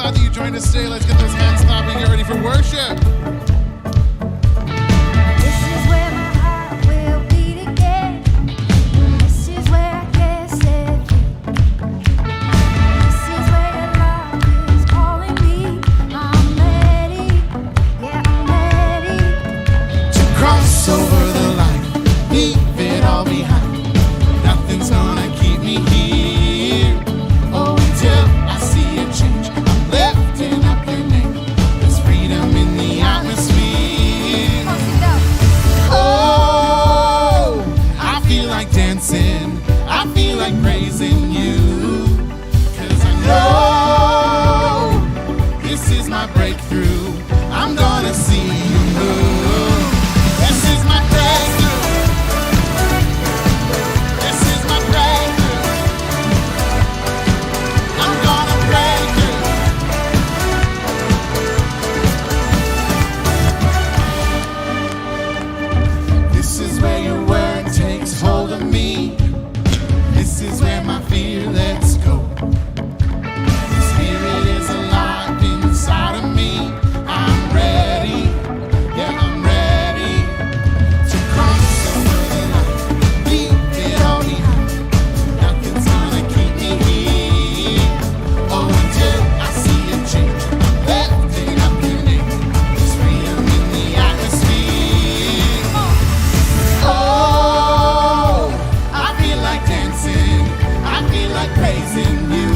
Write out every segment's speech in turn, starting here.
glad that you joined us today. Let's get those hands clapping, get ready for worship. This is where my heart will beat again. This is where I get set free. This is where your love is calling me. I'm ready, yeah, I'm ready. To cross over the line, leave it all behind. Nothing's gonna keep me here. Oh, until I see a change, I'm lifting up your name. There's freedom in the atmosphere. Come on, sing it out. Oh, I feel like dancing. I feel like praising you. 'Cause I know this is my breakthrough. I'm gonna see you move. This is my breakthrough. This is my breakthrough. I'm gonna break through. This is where your word takes hold of me. This is where my fear lets go. The Spirit is alive inside of me. I'm ready, yeah, I'm ready to cross over the line. Leave it all behind. Nothing's gonna keep me here. Oh, until I see a change, I'm lifting up your name. There's freedom in the atmosphere. Oh, I feel like dancing. I feel like praising you.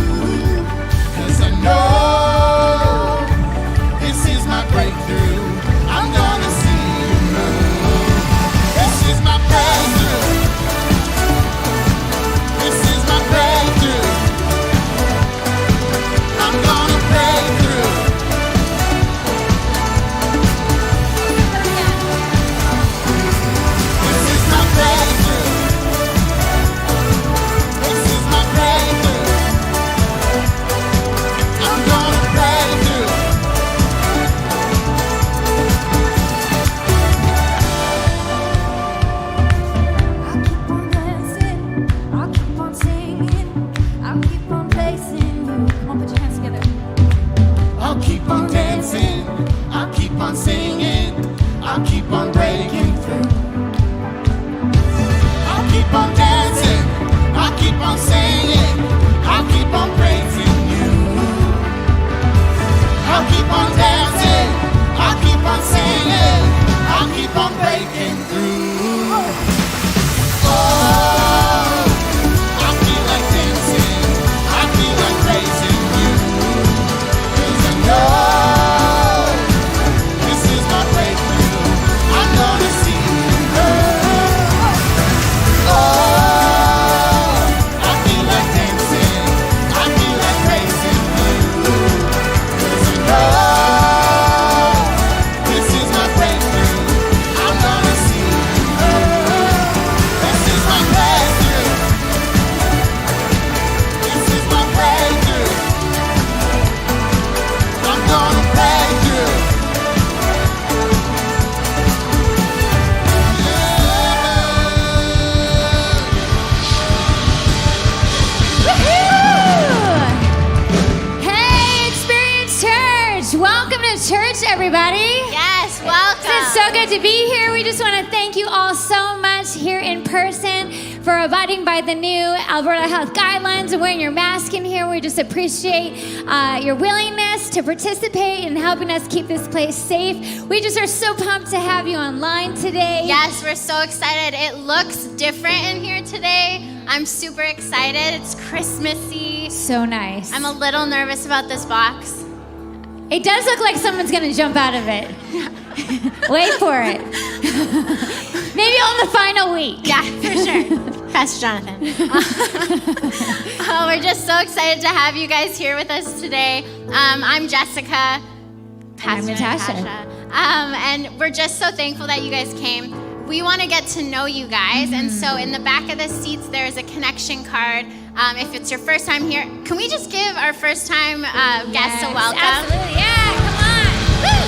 'Cause I know this is my breakthrough. I'm gonna see you move. This is my breakthrough. This is my breakthrough. I'm gonna break through. This is my breakthrough. This is my breakthrough. I'm gonna break through. I'll keep on dancing, I'll keep on singing, I'll keep on praising you. Come on, put your hands together. I'll keep on dancing, I'll keep on singing, I'll keep on breaking through. I'll keep on dancing, I'll keep on singing, I'll keep on praising you. I'll keep on dancing, I'll keep on singing, I'll keep on breaking through. Oh, I feel like dancing, I feel like praising you. 'Cause I know this is my breakthrough. I'm gonna see you move. Oh, I feel like dancing. I feel like praising you. 'Cause I know this is my breakthrough. I'm gonna see you move. This is my breakthrough. This is my breakthrough. I'm gonna break through. Hey, Experience Church! Welcome to church, everybody. Yes, welcome. It's so good to be here. We just want to thank you all so much here in person for abiding by the new Alberta Health Guidelines and wearing your mask in here. We just appreciate your willingness to participate in helping us keep this place safe. We just are so pumped to have you online today. Yes, we're so excited. It looks different in here today. I'm super excited. It's Christmassy. So nice. I'm a little nervous about this box. It does look like someone's going to jump out of it. Wait for it. Maybe on the final week. Yeah, for sure. Pastor Jonathan. We're just so excited to have you guys here with us today. I'm Jessica. I'm Natasha. And we're just so thankful that you guys came. We want to get to know you guys. And so in the back of the seats, there is a connection card. If it's your first time here, can we just give our first time guests a welcome? Absolutely. Yeah, come on. Woo!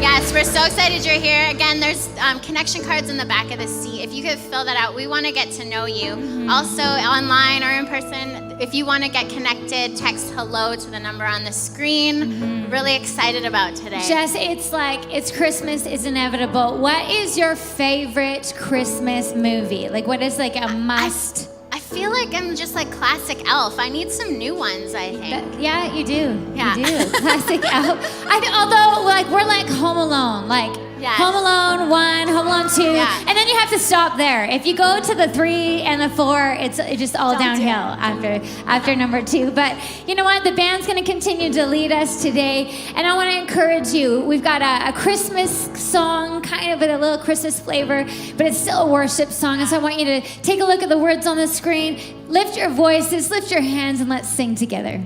Yes, we're so excited you're here. Again, there's connection cards in the back of the seat. If you could fill that out, we want to get to know you. Also, online or in person, if you want to get connected, text hello to the number on the screen. Really excited about today. Jess, it's Christmas, it's inevitable. What is your favorite Christmas movie? Like, what is like a must? I feel like I'm just like classic Elf. I need some new ones, I think. Yeah, you do. Yeah. You do. Classic Elf. Although, like, we're like Home Alone. Like, Yes. Home Alone 1, Home Alone 2. Yeah. And then you have to stop there. If you go to the 3 and the 4, it's just all Don't do downhill after number 2. But you know what? The band's going to continue to lead us today. And I want to encourage you. We've got a Christmas song, kind of with a little Christmas flavor, but it's still a worship song. And so I want you to take a look at the words on the screen. Lift your voices, lift your hands, and let's sing together.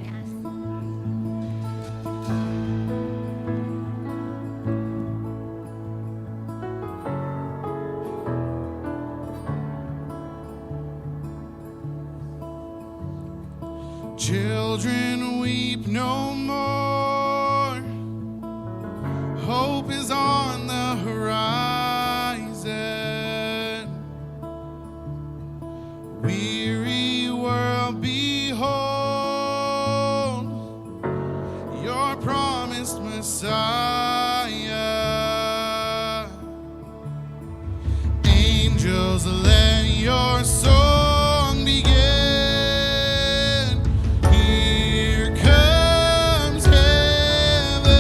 Children weep no more. Hope is on the horizon. Weary world, behold your promised Messiah. Angels, let your song begin. Here comes heaven,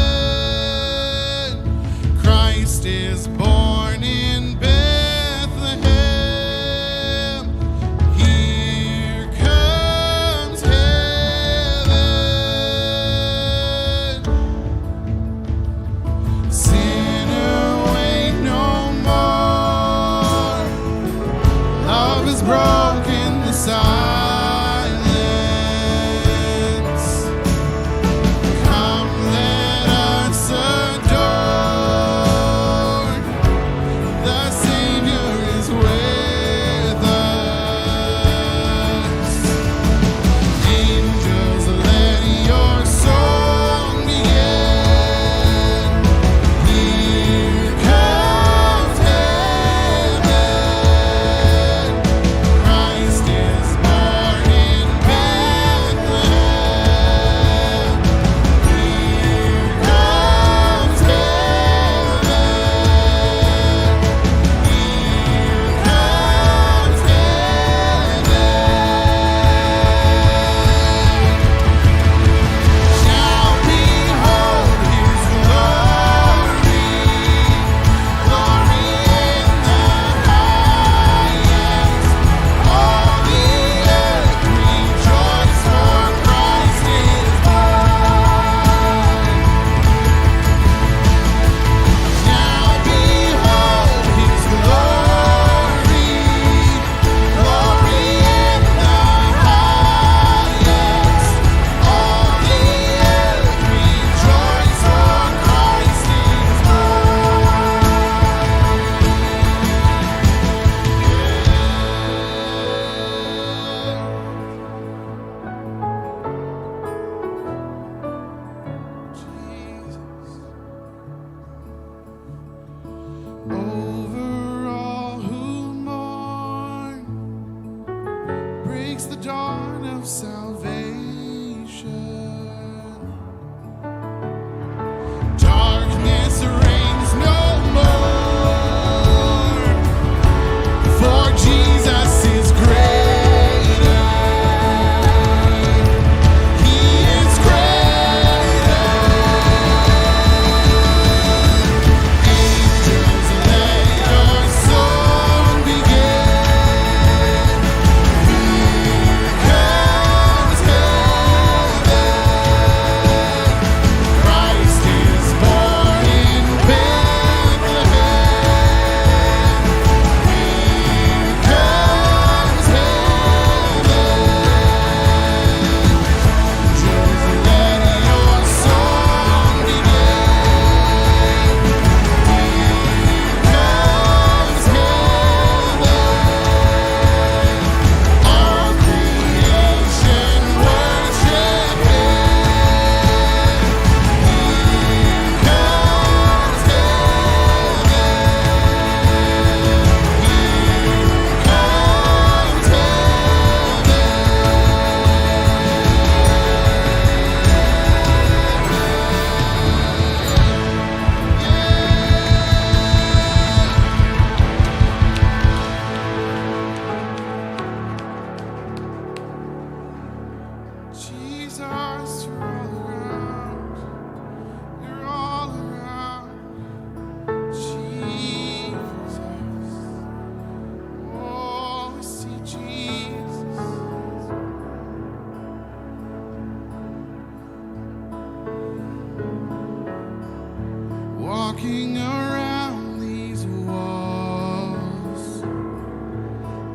walking around these walls.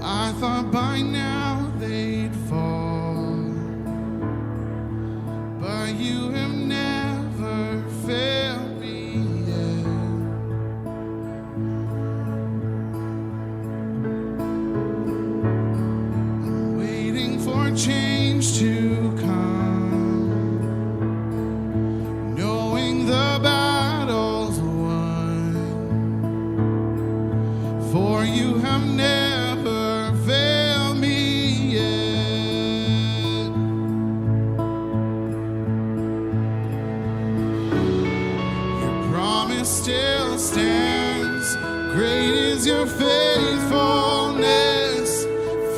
I thought by now they'd fall, but you have never failed me yet. I'm waiting for change to come, knowing the battle's won, for you have never failed me yet. Your promise still stands. Great is your faithfulness,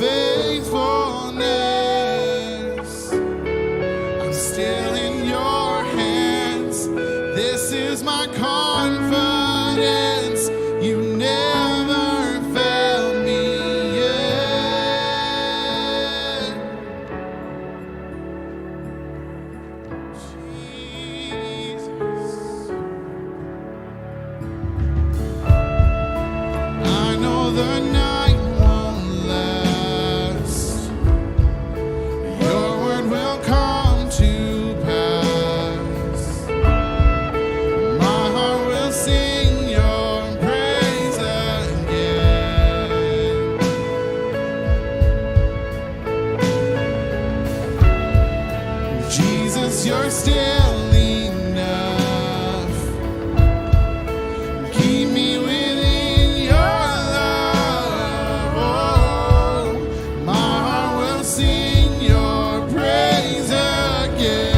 faithfulness. I'm still in your hands. This is my confidence. You never failed me yet. Jesus, I know the night won't last. Your word will come to pass. My heart will sing your praise again. Jesus, you're still enough. Keep me within your love. Oh, my heart will sing your praise again.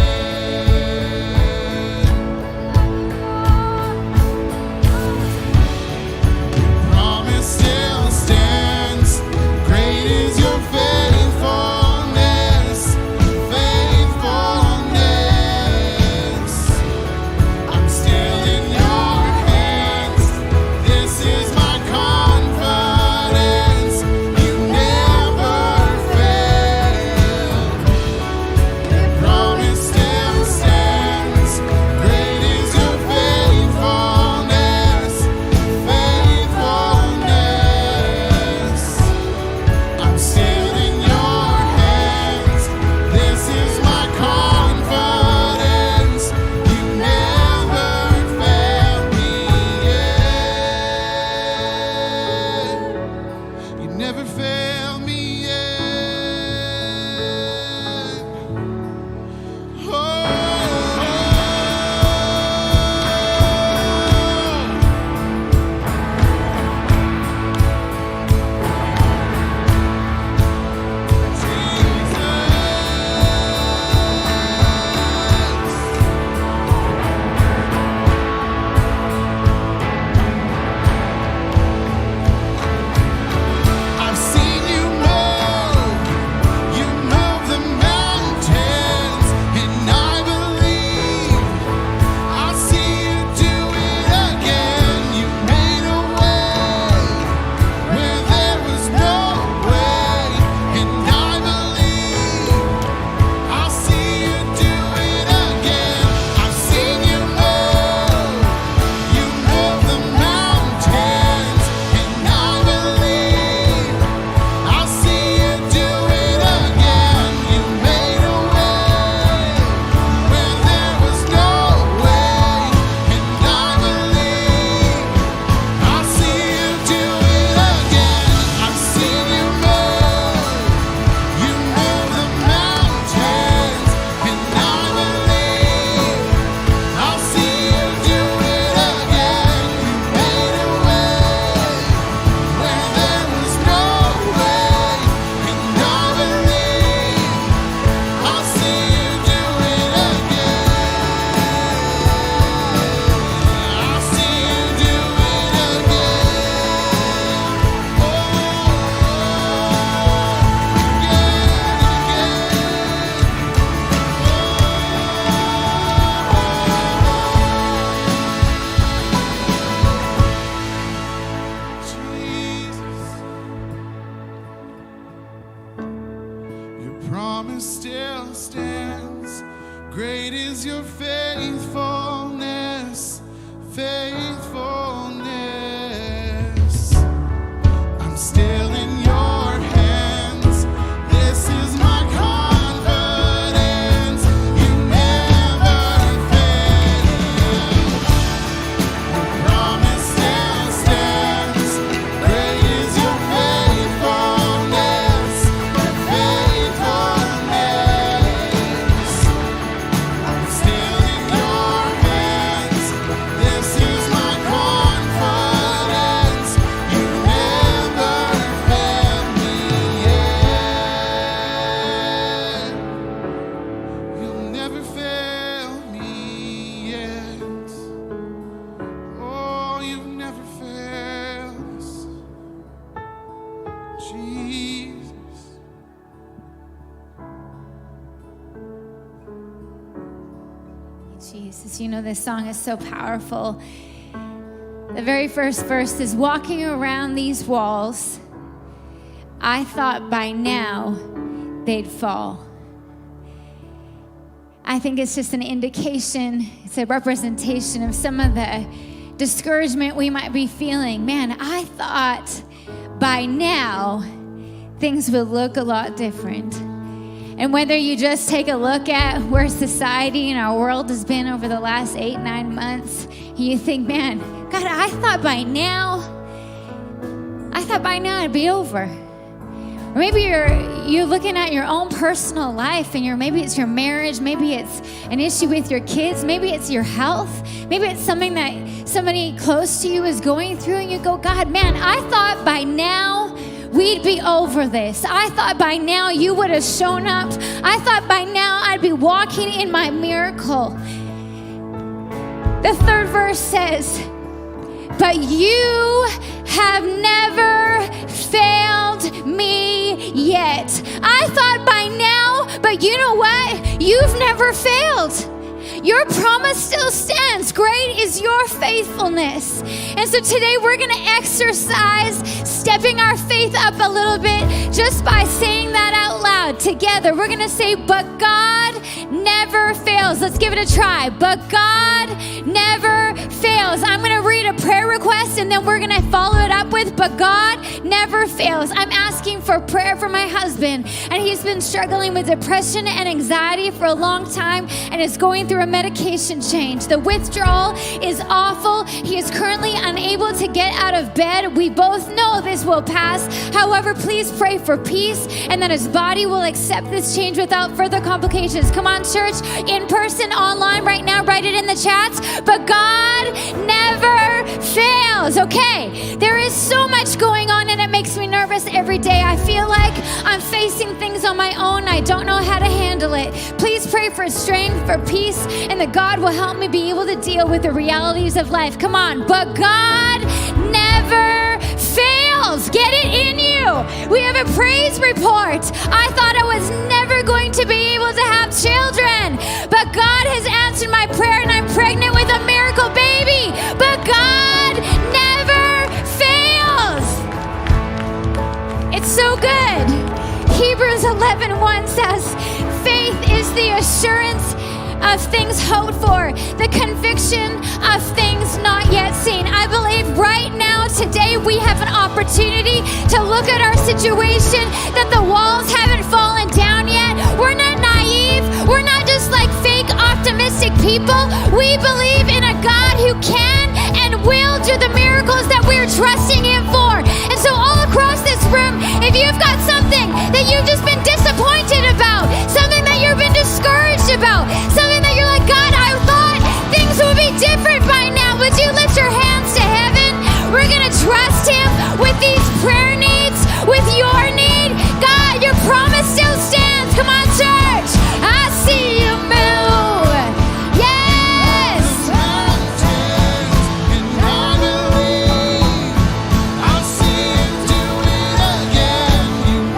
Promise still stands. Great is your faithfulness, faithfulness. I'm still in your hands. This is my confidence. You never fail. Your promise still stands. Great is your faithfulness, faithfulness. I'm still in your hands. This is my confidence. You never failed me yet. You never failed me yet. Oh, I've seen you move. You move the mountains, and I believe I'll see you do it again. You made a way where there was no way, and I believe I'll see you do it again. I've seen you move. You move the mountains, and I believe I'll see you do it again. You made a way where there was no way, and I believe I'll see you do it again. I've seen you move. You move the mountains, and I believe I'll see you do it again. You made a way where there was no way, and I believe I'll see you do it again. I'll see you do it again. Oh, Jesus, your promise still stands. Great is your faithfulness, faithfulness. I'm still in your hands. This is my confidence. You never fail. Your promise still stands. Great is your faithfulness. Your faithfulness. I'm still in your hands. This is my confidence. You never failed me yet. You'll never fail me yet. Oh, you've never failed us, Jesus. Jesus, you know, this song is so powerful. The very first verse is, walking around these walls, I thought by now they'd fall. I think it's just an indication, it's a representation of some of the discouragement we might be feeling. Man, I thought by now things would look a lot different. And whether you just take a look at where society and our world has been over the last 8-9 months, you think, man, God, I thought by now it'd be over. Or maybe you're looking at your own personal life, and maybe it's your marriage, maybe it's an issue with your kids, maybe it's your health, maybe it's something that somebody close to you is going through, and you go, God, man, I thought by now we'd be over this. I thought by now you would have shown up. I thought by now I'd be walking in my miracle. The third verse says, but you have never failed me yet. I thought by now, but you know what? You've never failed. Your promise still stands. Great is your faithfulness. And so today we're going to exercise stepping our faith up a little bit just by saying that out loud together. We're going to say, but God never fails. Let's give it a try. But God never fails. I'm going to read a prayer request, and then we're going to follow it up with, but God never fails. I'm asking for prayer for my husband, and he's been struggling with depression and anxiety for a long time and is going through a medication change. The withdrawal is awful. He is currently unable to get out of bed. We both know this will pass. However, please pray for peace and that his body will accept this change without further complications. Come on, church, in person, online right now, write it in the chats. But God never fails. Okay, there is so much going on, and it makes me nervous every day. I feel like I'm facing things on my own. I don't know how to handle it. Please pray for strength, for peace, and that God will help me be able to deal with the realities of life. Come on. But God never fails. Get it in you. We have a praise report. I thought I was never going to be able to have children, but God has answered my prayer, and I'm pregnant with a miracle baby. But God never fails. It's so good. Hebrews 11:1 says, faith is the assurance of things hoped for, the conviction of things not yet seen. I believe right now, today, we have an opportunity to look at our situation, that the walls haven't fallen down yet. We're not naive. We're not just like fake optimistic people. We believe in a God who can and will do the miracles that we're trusting Him for. And so all across this room, if you've got something that you've just been disappointed about, something that you've been discouraged about, something that you're like, God, I thought things would be different by now. Would you lift your hands to heaven? We're going to trust Him with these prayer needs, with your need. God, your promise still stands. Come on, church. I see you move. Yes. And I believe I'll see Him do it again. You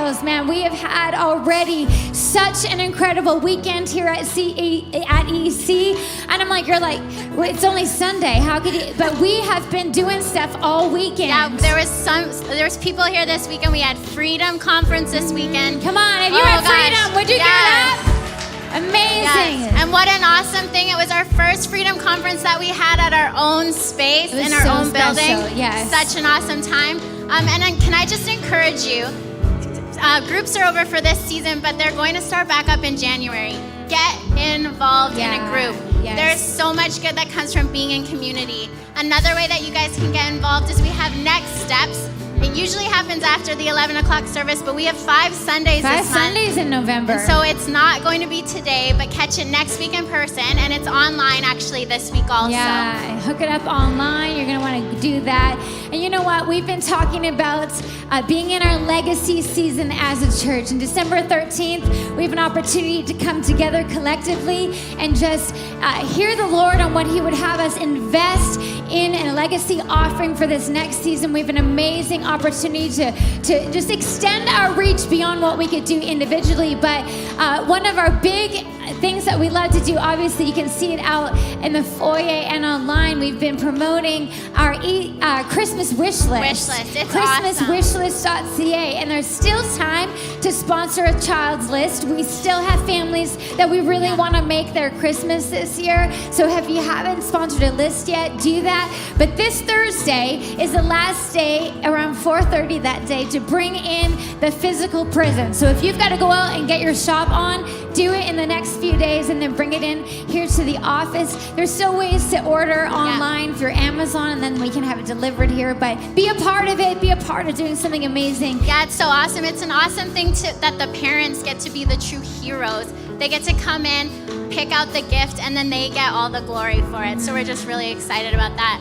details, man. We have had already such an incredible weekend here at EC, and I'm like, you're like, well, it's only Sunday. How could you? But we have been doing stuff all weekend. Yeah, there was people here this weekend. We had Freedom Conference this weekend. Come on, if you Oh, had gosh. freedom, would you give it up? Amazing. Yes. And what an awesome thing. It was our first Freedom Conference that we had at our own space, It was in our so own special, building. yes. Such an awesome time. And then can I just encourage you, groups are over for this season, but they're going to start back up in January. Get involved in a group. Yes. There's so much good that comes from being in community. Another way that you guys can get involved is we have Next Steps. It usually happens after the 11 o'clock service, but we have 5 Sundays Five this month. Sundays in November. So it's not going to be today, but catch it next week in person, and it's online actually this week also. Yeah, hook it up online. You're going to want to do that. And you know what? We've been talking about being in our legacy season as a church. And December 13th, we have an opportunity to come together collectively and just hear the Lord on what He would have us invest in a legacy offering for this next season. We have an amazing opportunity to just extend our reach beyond what we could do individually. But one of our big things that we love to do, obviously you can see it out in the foyer and online. We've been promoting our Christmas wish list. Wish list. It's awesome. Christmaswishlist.ca, and there's still time to sponsor a child's list. We still have families that we really want to make their Christmas this year. So if you haven't sponsored a list yet, do that. But this Thursday is the last day around 4:30 that day to bring in the physical present. So if you've got to go out and get your shop on, do it in the next few days and then bring it in here to the office. There's still ways to order online through Amazon, and then we can have it delivered here. But be a part of it. Be a part of doing something amazing. Yeah, it's so awesome. It's an awesome thing that the parents get to be the true heroes. They get to come in, pick out the gift, and then they get all the glory for it. So we're just really excited about that.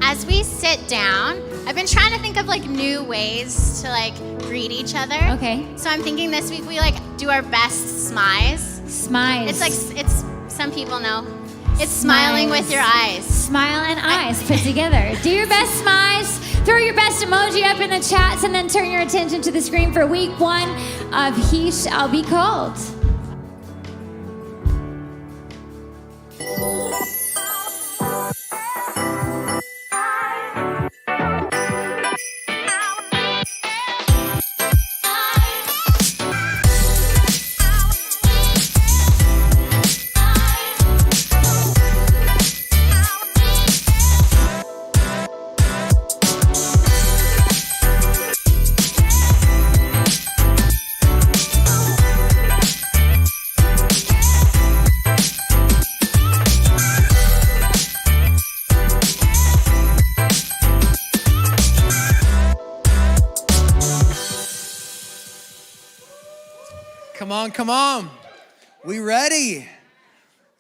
As we sit down, I've been trying to think of like new ways to like greet each other. Okay. So I'm thinking this week we like do our best smize. Smiles. It's like, it's some people know. It's smiling with your eyes. Smile and eyes put together. Do your best smiles. Throw your best emoji up in the chats, and then turn your attention to the screen for week 1 of He Shall Be Called. Come on. We ready?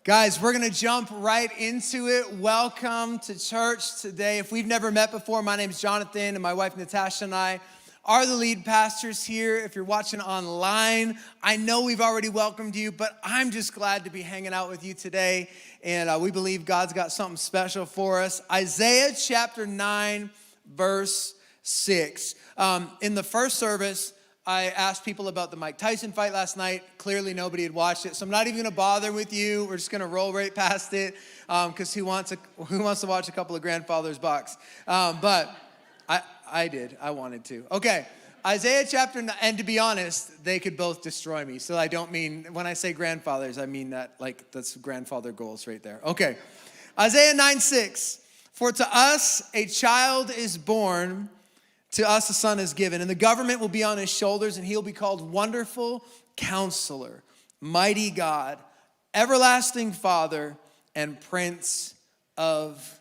Guys, we're going to jump right into it. Welcome to church today. If we've never met before, my name is Jonathan, and my wife Natasha and I are the lead pastors here. If you're watching online, I know we've already welcomed you, but I'm just glad to be hanging out with you today. And we believe God's got something special for us. Isaiah chapter 9, verse 6. In the first service, I asked people about the Mike Tyson fight last night. Clearly, nobody had watched it, so I'm not even going to bother with you. We're just going to roll right past it, because who wants to watch a couple of grandfathers box? But I did. I wanted to. Okay, Isaiah chapter 9, and to be honest, they could both destroy me. So I don't mean, when I say grandfathers, I mean that, like, that's grandfather goals right there. Okay, Isaiah 9:6. For to us a child is born, to us a son is given, and the government will be on his shoulders, and he'll be called Wonderful Counselor, Mighty God, Everlasting Father, and Prince of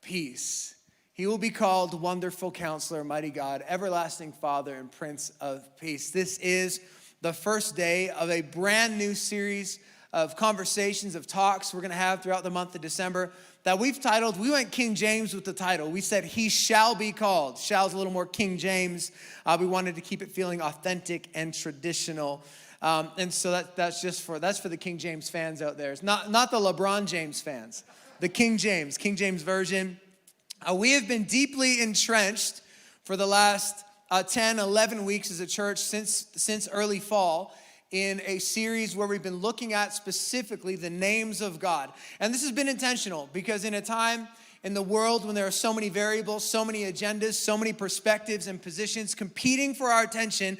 Peace. He will be called Wonderful Counselor, Mighty God, Everlasting Father, and Prince of Peace. This is the first day of a brand new series of conversations, of talks we're going to have throughout the month of December that we've titled, we went King James with the title. We said, He Shall Be Called. Shall's a little more King James. We wanted to keep it feeling authentic and traditional. And so that's for the King James fans out there. It's not the LeBron James fans. The King James Version. We have been deeply entrenched for the last 10, 11 weeks as a church since early fall in a series where we've been looking at specifically the names of God. And this has been intentional because in a time in the world when there are so many variables, so many agendas, so many perspectives and positions competing for our attention,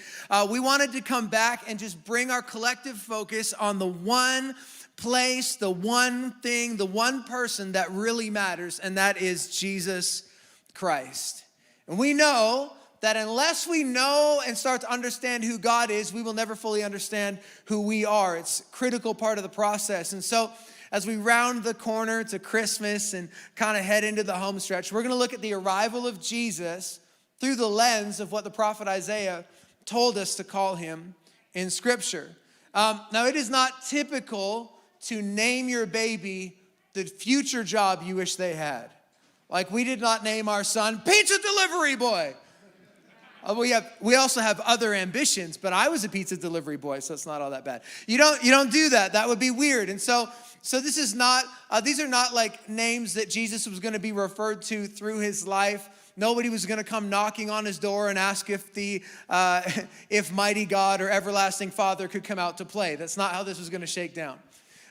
we wanted to come back and just bring our collective focus on the one place, the one thing, the one person that really matters, and that is Jesus Christ. And we know that unless we know and start to understand who God is, we will never fully understand who we are. It's a critical part of the process. And so as we round the corner to Christmas and kind of head into the home stretch, we're going to look at the arrival of Jesus through the lens of what the prophet Isaiah told us to call him in Scripture. Now, it is not typical to name your baby the future job you wish they had. Like, we did not name our son Pizza Delivery Boy. We also have other ambitions, but I was a pizza delivery boy, so it's not all that bad. You don't do that. That would be weird. And so this is not, these are not like names that Jesus was going to be referred to through his life. Nobody was going to come knocking on his door and ask if Mighty God or Everlasting Father could come out to play. That's not how this was going to shake down.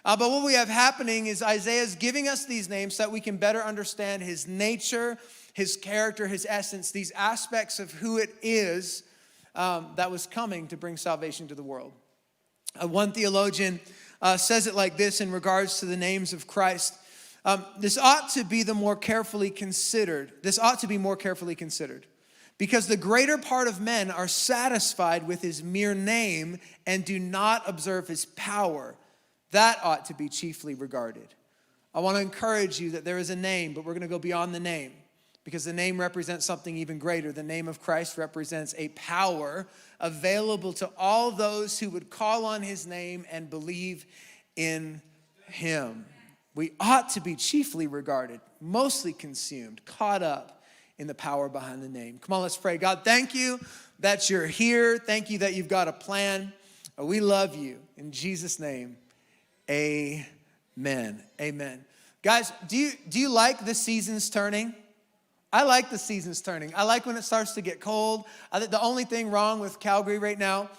But what we have happening is Isaiah's giving us these names so that we can better understand his nature, his character, his essence, these aspects of who it is that was coming to bring salvation to the world. One theologian says it like this in regards to the names of Christ. This ought to be more carefully considered. Because the greater part of men are satisfied with his mere name and do not observe his power. That ought to be chiefly regarded. I want to encourage you that there is a name, but we're going to go beyond the name because the name represents something even greater. The name of Christ represents a power available to all those who would call on his name and believe in him. We ought to be chiefly regarded, mostly consumed, caught up in the power behind the name. Come on, let's pray. God, thank you that you're here. Thank you that you've got a plan. We love you. In Jesus' name, amen. Amen. Guys, do you like the seasons turning? I like the seasons turning. I like when it starts to get cold. I think the only thing wrong with Calgary right now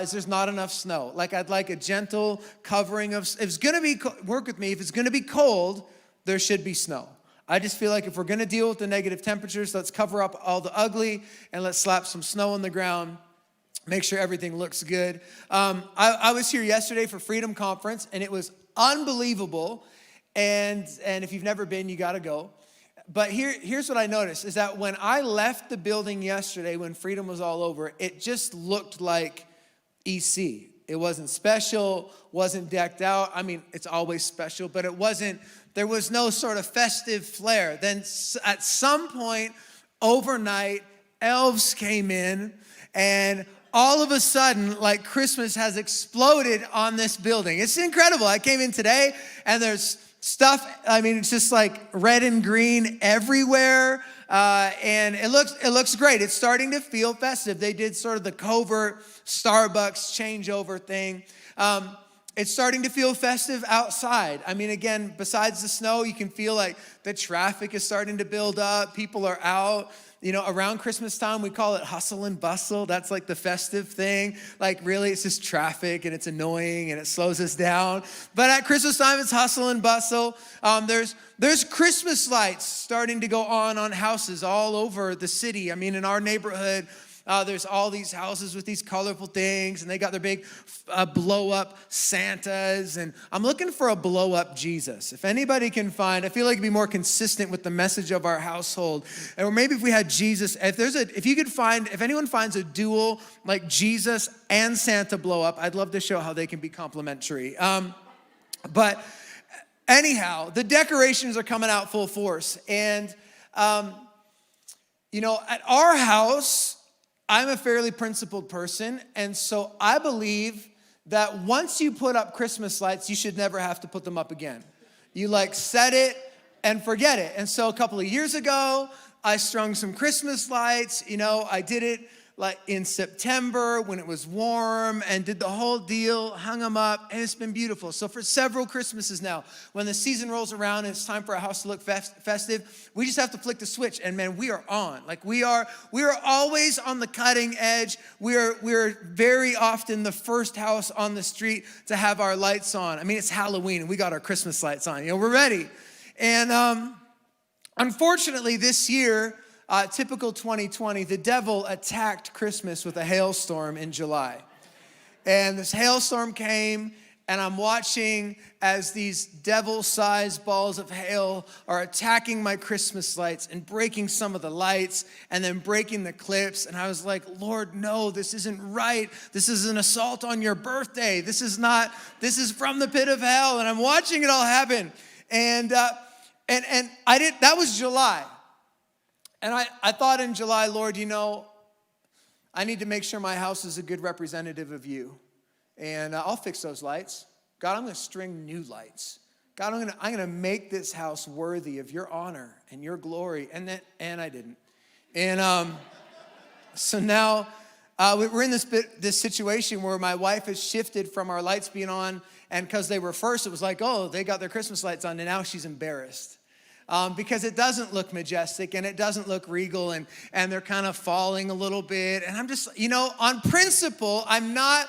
is there's not enough snow. Like, I'd like a gentle covering of, if it's gonna be, work with me, if it's gonna be cold, there should be snow. I just feel like if we're gonna deal with the negative temperatures, let's cover up all the ugly and let's slap some snow on the ground. Make sure everything looks good. I was here yesterday for Freedom Conference, and it was unbelievable. And if you've never been, you gotta go. But here's what I noticed, is that when I left the building yesterday, when Freedom was all over, it just looked like EC. It wasn't special, wasn't decked out. I mean, it's always special, but there was no sort of festive flair. Then at some point, overnight, elves came in, and all of a sudden, like, Christmas has exploded on this building. It's incredible. I came in today, and there's stuff, I mean, it's just like red and green everywhere. And it looks great. It's starting to feel festive. They did sort of the covert Starbucks changeover thing. It's starting to feel festive outside. I mean, again, besides the snow, you can feel like the traffic is starting to build up. People are out. You know, around Christmas time, we call it hustle and bustle. That's like the festive thing. Like, really, it's just traffic and it's annoying and it slows us down. But at Christmas time, it's hustle and bustle. There's Christmas lights starting to go on houses all over the city. I mean, in our neighborhood, there's all these houses with these colorful things, and they got their big blow-up Santas, and I'm looking for a blow-up Jesus. If anybody can find, I feel like it'd be more consistent with the message of our household. Or maybe if we had Jesus, if anyone finds a dual, like Jesus and Santa blow-up, I'd love to show how they can be complementary. But anyhow, the decorations are coming out full force, and you know, at our house, I'm a fairly principled person, and so I believe that once you put up Christmas lights, you should never have to put them up again. You like set it and forget it. And so a couple of years ago, I strung some Christmas lights. You know, I did it like in September when it was warm and did the whole deal, hung them up, and it's been beautiful. So for several Christmases now, when the season rolls around and it's time for our house to look festive, we just have to flick the switch, and man, we are on. Like we are always on the cutting edge. We're very often the first house on the street to have our lights on. I mean, it's Halloween and we got our Christmas lights on. You know, we're ready. And unfortunately, this year, typical 2020, the devil attacked Christmas with a hailstorm in July. And this hailstorm came, and I'm watching as these devil-sized balls of hail are attacking my Christmas lights and breaking some of the lights and then breaking the clips. And I was like, Lord, no, this isn't right. This is an assault on your birthday. This is from the pit of hell. And I'm watching it all happen. And I did, that was July. And I thought in July, Lord, you know, I need to make sure my house is a good representative of you. And I'll fix those lights. God, I'm going to string new lights. God, I'm going to make this house worthy of your honor and your glory. And I didn't. And so now we're in this situation where my wife has shifted from our lights being on, and because they were first, it was like, oh, they got their Christmas lights on, and now she's embarrassed. Because it doesn't look majestic and it doesn't look regal, and they're kind of falling a little bit. And I'm just, you know, on principle, I'm not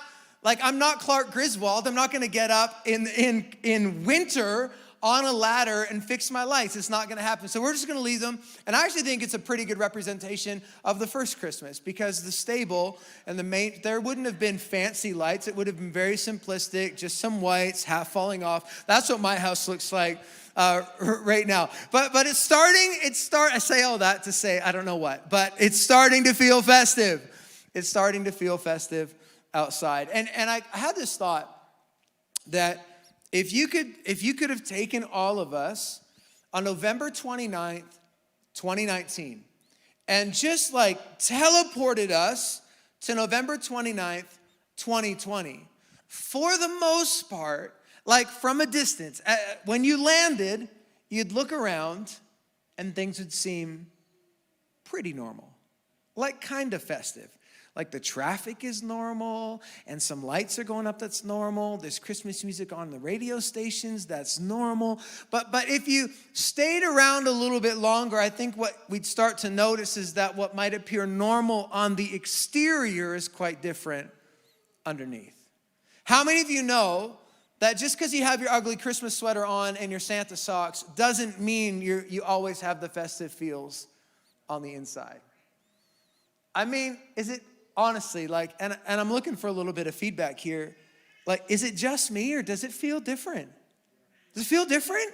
Clark Griswold. I'm not going to get up in winter on a ladder and fix my lights. It's not going to happen. So we're just going to leave them. And I actually think it's a pretty good representation of the first Christmas, because the stable and there wouldn't have been fancy lights. It would have been very simplistic, just some whites, half falling off. That's what my house looks like right now. But I say all that to say, I don't know what, but it's starting to feel festive. It's starting to feel festive outside. And I had this thought that if you could have taken all of us on November 29th, 2019, and just like teleported us to November 29th, 2020, for the most part, like from a distance, when you landed, you'd look around and things would seem pretty normal, like kind of festive. Like the traffic is normal and some lights are going up, that's normal. There's Christmas music on the radio stations, that's normal. But if you stayed around a little bit longer, I think what we'd start to notice is that what might appear normal on the exterior is quite different underneath. How many of you know that just because you have your ugly Christmas sweater on and your Santa socks doesn't mean you always have the festive feels on the inside? I mean, is it honestly like, and I'm looking for a little bit of feedback here, like, is it just me or does it feel different? Does it feel different?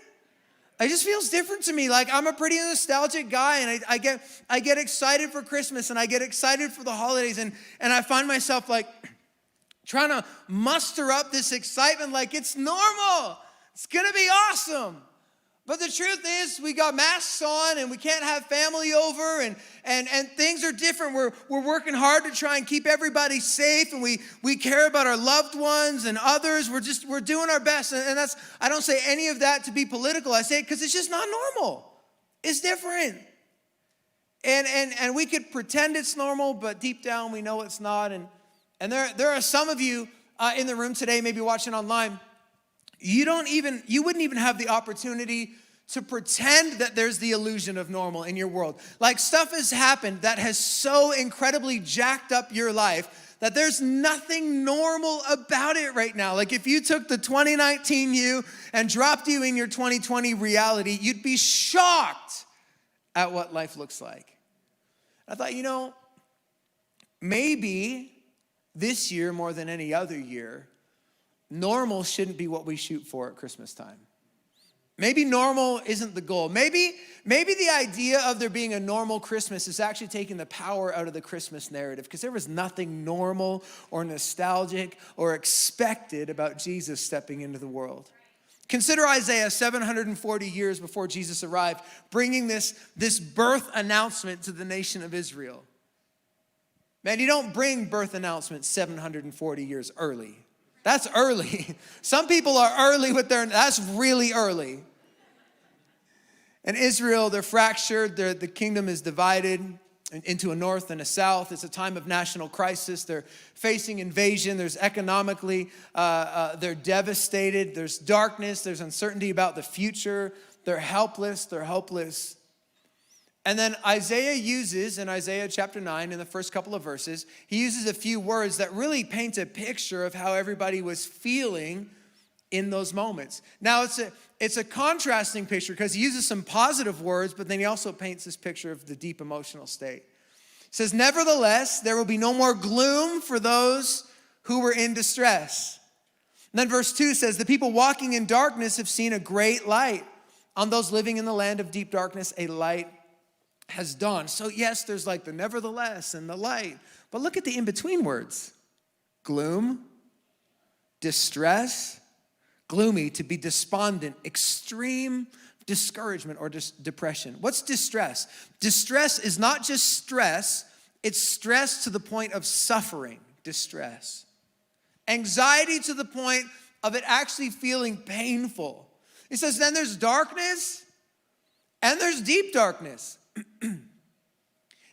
It just feels different to me. Like, I'm a pretty nostalgic guy, and I get excited for Christmas, and I get excited for the holidays, and I find myself like trying to muster up this excitement like it's normal. It's gonna be awesome. But the truth is, we got masks on and we can't have family over, and things are different. We're working hard to try and keep everybody safe, and we care about our loved ones and others. We're doing our best. And that's, I don't say any of that to be political. I say it because it's just not normal. It's different. And we could pretend it's normal, but deep down we know it's not. And there are some of you in the room today, maybe watching online, you wouldn't even have the opportunity to pretend that there's the illusion of normal in your world. Like, stuff has happened that has so incredibly jacked up your life that there's nothing normal about it right now. Like, if you took the 2019 you and dropped you in your 2020 reality, you'd be shocked at what life looks like. I thought, maybe this year more than any other year, normal shouldn't be what we shoot for at Christmas time. Maybe normal isn't the goal. Maybe the idea of there being a normal Christmas is actually taking the power out of the Christmas narrative, because there was nothing normal or nostalgic or expected about Jesus stepping into the world. Consider Isaiah 740 years before Jesus arrived, bringing this birth announcement to the nation of Israel. Man, you don't bring birth announcements 740 years early. That's early. Some people are early that's really early. In Israel, they're fractured, the kingdom is divided. into a north and a south. It's a time of national crisis. They're facing invasion. There's economically, they're devastated. There's darkness. There's uncertainty about the future. They're helpless. They're hopeless. And then Isaiah uses, in Isaiah chapter 9, in the first couple of verses, he uses a few words that really paint a picture of how everybody was feeling in those moments. Now, it's a contrasting picture because he uses some positive words, but then he also paints this picture of the deep emotional state. He says, nevertheless, there will be no more gloom for those who were in distress. And then verse 2 says, the people walking in darkness have seen a great light. On those living in the land of deep darkness, a light has dawned. So yes, there's like the nevertheless and the light. But look at the in-between words. Gloom, distress, gloomy, to be despondent, extreme discouragement or depression. What's distress? Distress is not just stress, it's stress to the point of suffering, distress. Anxiety to the point of it actually feeling painful. He says, then there's darkness and there's deep darkness.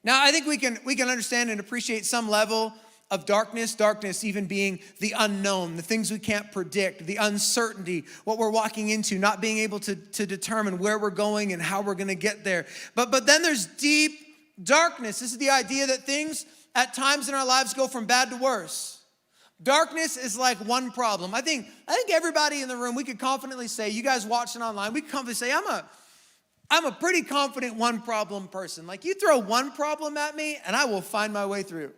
Now, I think we can understand and appreciate some level of darkness even being the unknown, the things we can't predict, the uncertainty, what we're walking into, not being able to determine where we're going and how we're going to get there. But then there's deep darkness. This is the idea that things at times in our lives go from bad to worse. Darkness is like one problem. I think everybody in the room, we could confidently say, you guys watching online, we can confidently say, I'm a pretty confident one problem person. Like you throw one problem at me and I will find my way through.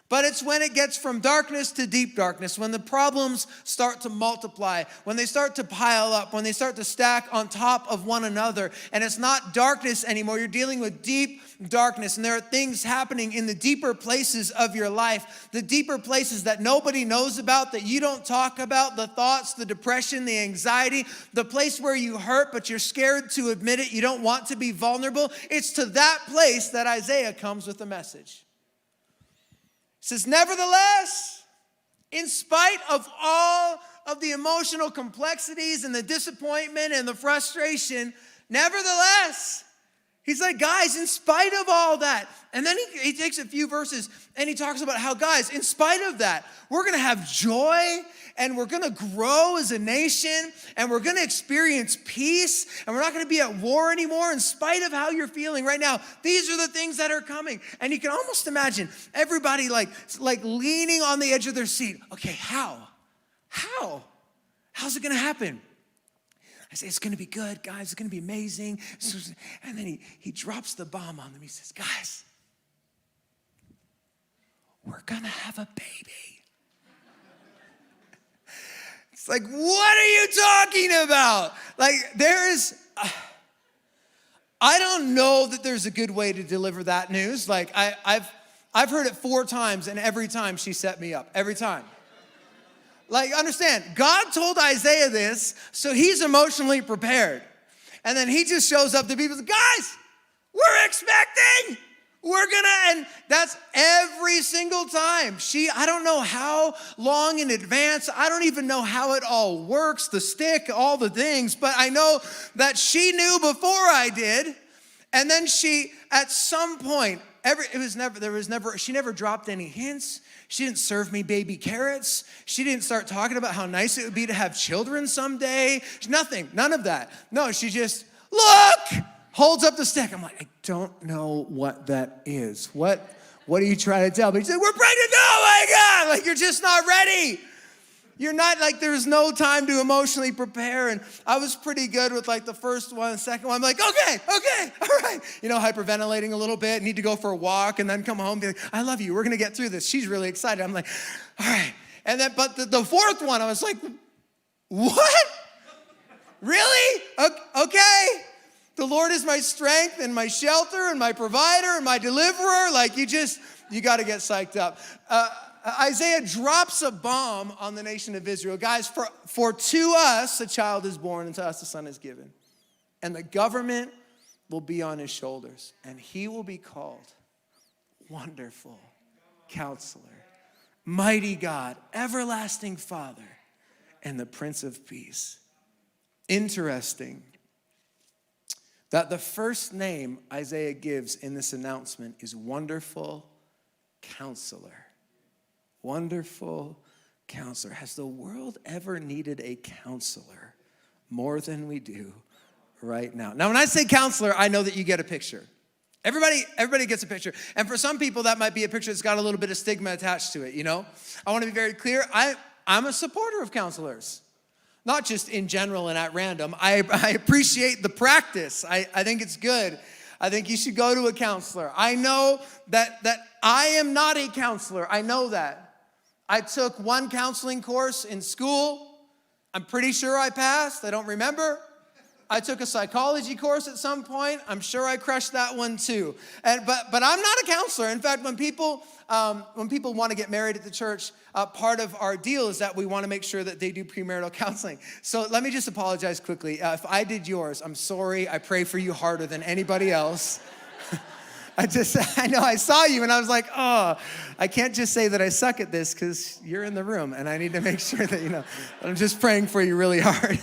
But it's when it gets from darkness to deep darkness, when the problems start to multiply, when they start to pile up, when they start to stack on top of one another, and it's not darkness anymore, you're dealing with deep darkness, and there are things happening in the deeper places of your life, the deeper places that nobody knows about, that you don't talk about, the thoughts, the depression, the anxiety, the place where you hurt, but you're scared to admit it, you don't want to be vulnerable. It's to that place that Isaiah comes with a message. It says, nevertheless, in spite of all of the emotional complexities and the disappointment and the frustration, nevertheless, he's like, guys, in spite of all that. And then he takes a few verses and he talks about how, guys, in spite of that, we're going to have joy and we're going to grow as a nation and we're going to experience peace and we're not going to be at war anymore in spite of how you're feeling right now. These are the things that are coming. And you can almost imagine everybody like leaning on the edge of their seat. Okay, how? How's it going to happen? I say, it's going to be good, guys. It's going to be amazing. And then he drops the bomb on them. He says, guys, we're going to have a baby. It's like, what are you talking about? Like, I don't know that there's a good way to deliver that news. Like, I've heard it 4 times, and every time she set me up. Every time. Like, understand, God told Isaiah this, so he's emotionally prepared. And then he just shows up to people, guys, we're expecting. And that's every single time. I don't know how long in advance. I don't even know how it all works, the stick, all the things. But I know that she knew before I did. And then she, at some point, she never dropped any hints. She didn't serve me baby carrots. She didn't start talking about how nice it would be to have children someday. Nothing, none of that. No, she just, look, holds up the stick. I'm like, I don't know what that is. What are you trying to tell me? She said, we're pregnant. Oh my God, like you're just not ready. You're not, like, there's no time to emotionally prepare. And I was pretty good with like the first one, the second one. I'm like, okay, all right. You know, hyperventilating a little bit, need to go for a walk and then come home and be like, I love you, we're gonna get through this. She's really excited. I'm like, all right. And then, but the fourth one, I was like, what? Really? Okay. The Lord is my strength and my shelter and my provider and my deliverer. Like, you got to get psyched up. Isaiah drops a bomb on the nation of Israel. Guys, for to us a child is born and to us a son is given. And the government will be on his shoulders. And he will be called Wonderful Counselor, Mighty God, Everlasting Father, and the Prince of Peace. Interesting. that the first name Isaiah gives in this announcement is Wonderful Counselor. Wonderful Counselor. Has the world ever needed a counselor more than we do right now? Now, when I say counselor, I know that you get a picture. Everybody gets a picture. And for some people, that might be a picture that's got a little bit of stigma attached to it, you know? I want to be very clear. I'm a supporter of counselors. Not just in general and at random. I appreciate the practice. I think it's good. I think you should go to a counselor. I know that I am not a counselor. I know that. I took one counseling course in school. I'm pretty sure I passed. I don't remember. I took a psychology course at some point. I'm sure I crushed that one too. But I'm not a counselor. In fact, when people want to get married at the church, part of our deal is that we want to make sure that they do premarital counseling. So let me just apologize quickly. If I did yours, I'm sorry. I pray for you harder than anybody else. I know I saw you and I was like, oh, I can't just say that I suck at this because you're in the room and I need to make sure that, that I'm just praying for you really hard.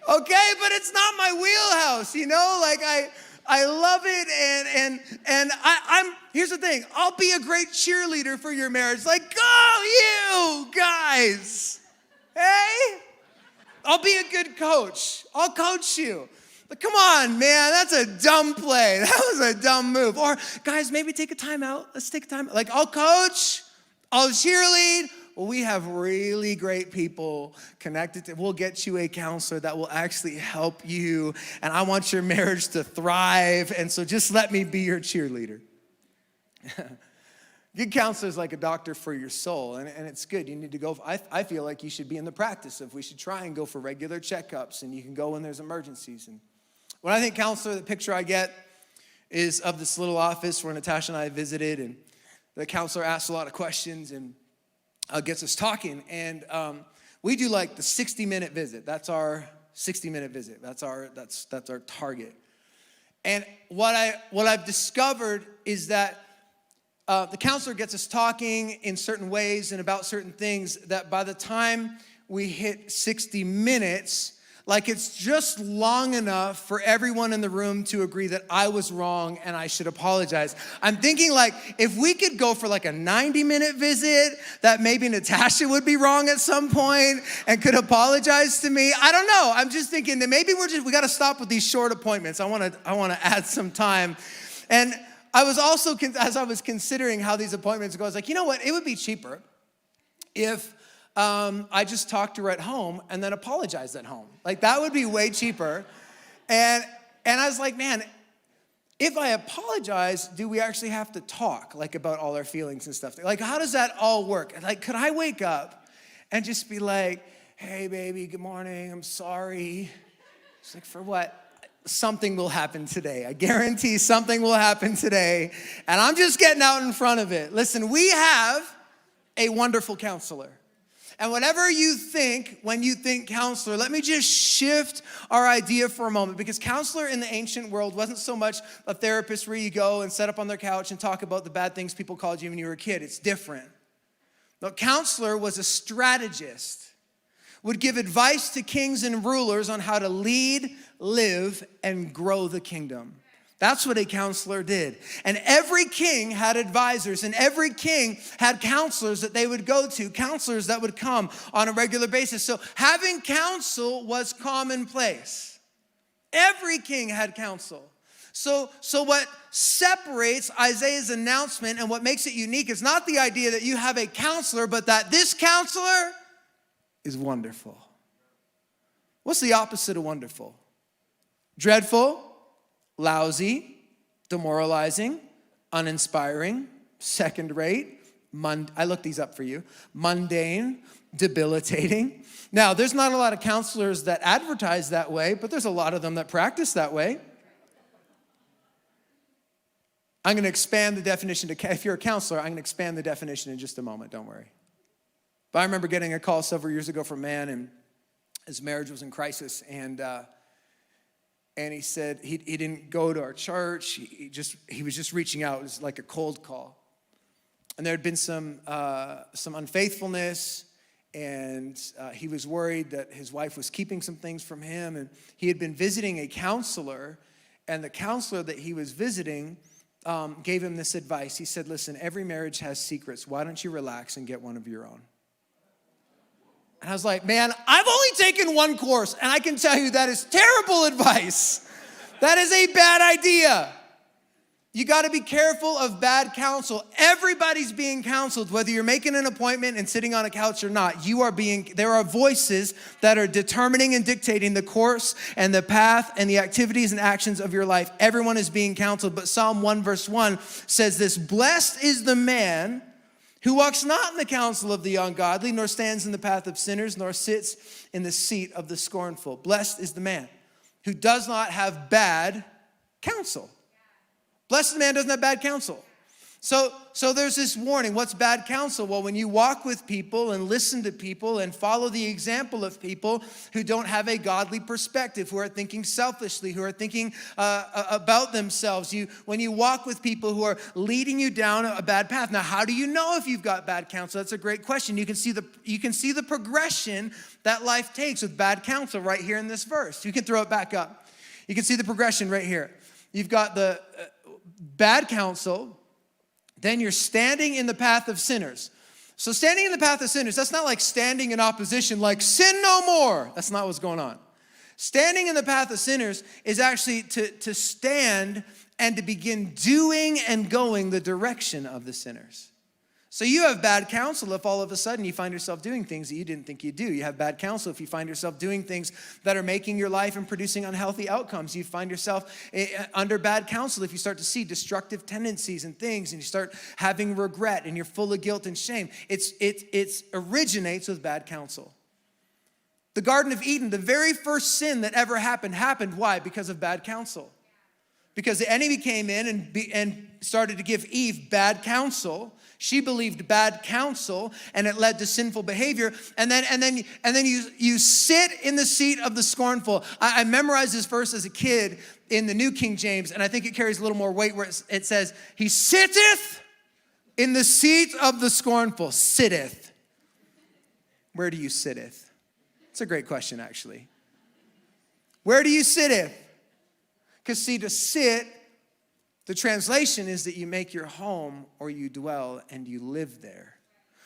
Okay, but it's not my wheelhouse, like I love it and I'm here's the thing, I'll be a great cheerleader for your marriage. Like, go you guys. Hey? I'll be a good coach. I'll coach you. But come on, man, that's a dumb play. That was a dumb move. Or guys, maybe take a time out. Let's take a time. Like, I'll coach, I'll cheerlead. Well, we have really great people connected to, we'll get you a counselor that will actually help you. And I want your marriage to thrive. And so just let me be your cheerleader. Good counselor is like a doctor for your soul. And it's good. You need to go. I feel like you should be in the practice of we should try and go for regular checkups. And you can go when there's emergencies. And when I think counselor, the picture I get is of this little office where Natasha and I visited. And the counselor asks a lot of questions and gets us talking, and we do like the 60-minute visit. That's our 60-minute visit. That's our target. And what I've discovered is that the counselor gets us talking in certain ways and about certain things that by the time we hit 60 minutes, like it's just long enough for everyone in the room to agree that I was wrong and I should apologize. I'm thinking like if we could go for like a 90-minute visit, that maybe Natasha would be wrong at some point and could apologize to me. I don't know. I'm just thinking that maybe we got to stop with these short appointments. I want to add some time. And I was also, as I was considering how these appointments go, I was like, you know what? It would be cheaper if I just talked to her at home and then apologized at home. Like that would be way cheaper. And I was like, man, if I apologize, do we actually have to talk like about all our feelings and stuff? Like, how does that all work? Like, could I wake up and just be like, hey baby, good morning, I'm sorry. It's like, for what? Something will happen today. I guarantee something will happen today. And I'm just getting out in front of it. Listen, we have a wonderful counselor. And whatever you think when you think counselor, let me just shift our idea for a moment, because counselor in the ancient world wasn't so much a therapist where you go and sit up on their couch and talk about the bad things people called you when you were a kid. It's different. No, counselor was a strategist, would give advice to kings and rulers on how to lead, live, and grow the kingdom. That's what a counselor did. And every king had advisors, and every king had counselors that they would go to, counselors that would come on a regular basis. So having counsel was commonplace. Every king had counsel. So what separates Isaiah's announcement and what makes it unique is not the idea that you have a counselor, but that this counselor is wonderful. What's the opposite of wonderful? Dreadful, lousy, demoralizing, uninspiring, second rate, I looked these up for you, mundane, debilitating. Now, there's not a lot of counselors that advertise that way, but there's a lot of them that practice that way. I'm going to expand the definition to, if you're a counselor, I'm going to expand the definition in just a moment, don't worry. But I remember getting a call several years ago from a man, and his marriage was in crisis, and he said he didn't go to our church. He was just reaching out. It was like a cold call. And there had been some unfaithfulness, and he was worried that his wife was keeping some things from him. And he had been visiting a counselor, and the counselor that he was visiting gave him this advice. He said, listen, every marriage has secrets. Why don't you relax and get one of your own? And I was like, man, I've only taken one course, and I can tell you that is terrible advice. That is a bad idea. You got to be careful of bad counsel. Everybody's being counseled, whether you're making an appointment and sitting on a couch or not. There are voices that are determining and dictating the course and the path and the activities and actions of your life. Everyone is being counseled. But Psalm 1 verse 1 says this, blessed is the man who walks not in the counsel of the ungodly, nor stands in the path of sinners, nor sits in the seat of the scornful. Blessed is the man who does not have bad counsel. Blessed man doesn't have bad counsel. So there's this warning. What's bad counsel? Well, when you walk with people and listen to people and follow the example of people who don't have a godly perspective, who are thinking selfishly, who are thinking about themselves. When you walk with people who are leading you down a bad path. Now, how do you know if you've got bad counsel? That's a great question. You can see the progression that life takes with bad counsel right here in this verse. You can throw it back up. You can see the progression right here. You've got the bad counsel, then you're standing in the path of sinners. So standing in the path of sinners, that's not like standing in opposition, like sin no more. That's not what's going on. Standing in the path of sinners is actually to stand and to begin doing and going the direction of the sinners. So you have bad counsel if all of a sudden you find yourself doing things that you didn't think you'd do. You have bad counsel if you find yourself doing things that are making your life and producing unhealthy outcomes. You find yourself under bad counsel if you start to see destructive tendencies and things, and you start having regret and you're full of guilt and shame. It originates with bad counsel. The Garden of Eden, the very first sin that ever happened. Why? Because of bad counsel. Because the enemy came in and started to give Eve bad counsel. She believed bad counsel, and it led to sinful behavior. And then you sit in the seat of the scornful. I memorized this verse as a kid in the New King James, and I think it carries a little more weight where it says, he sitteth in the seat of the scornful. Sitteth. Where do you sitteth? It's a great question, actually. Where do you sitteth? Because see, to sit, the translation is that you make your home or you dwell and you live there.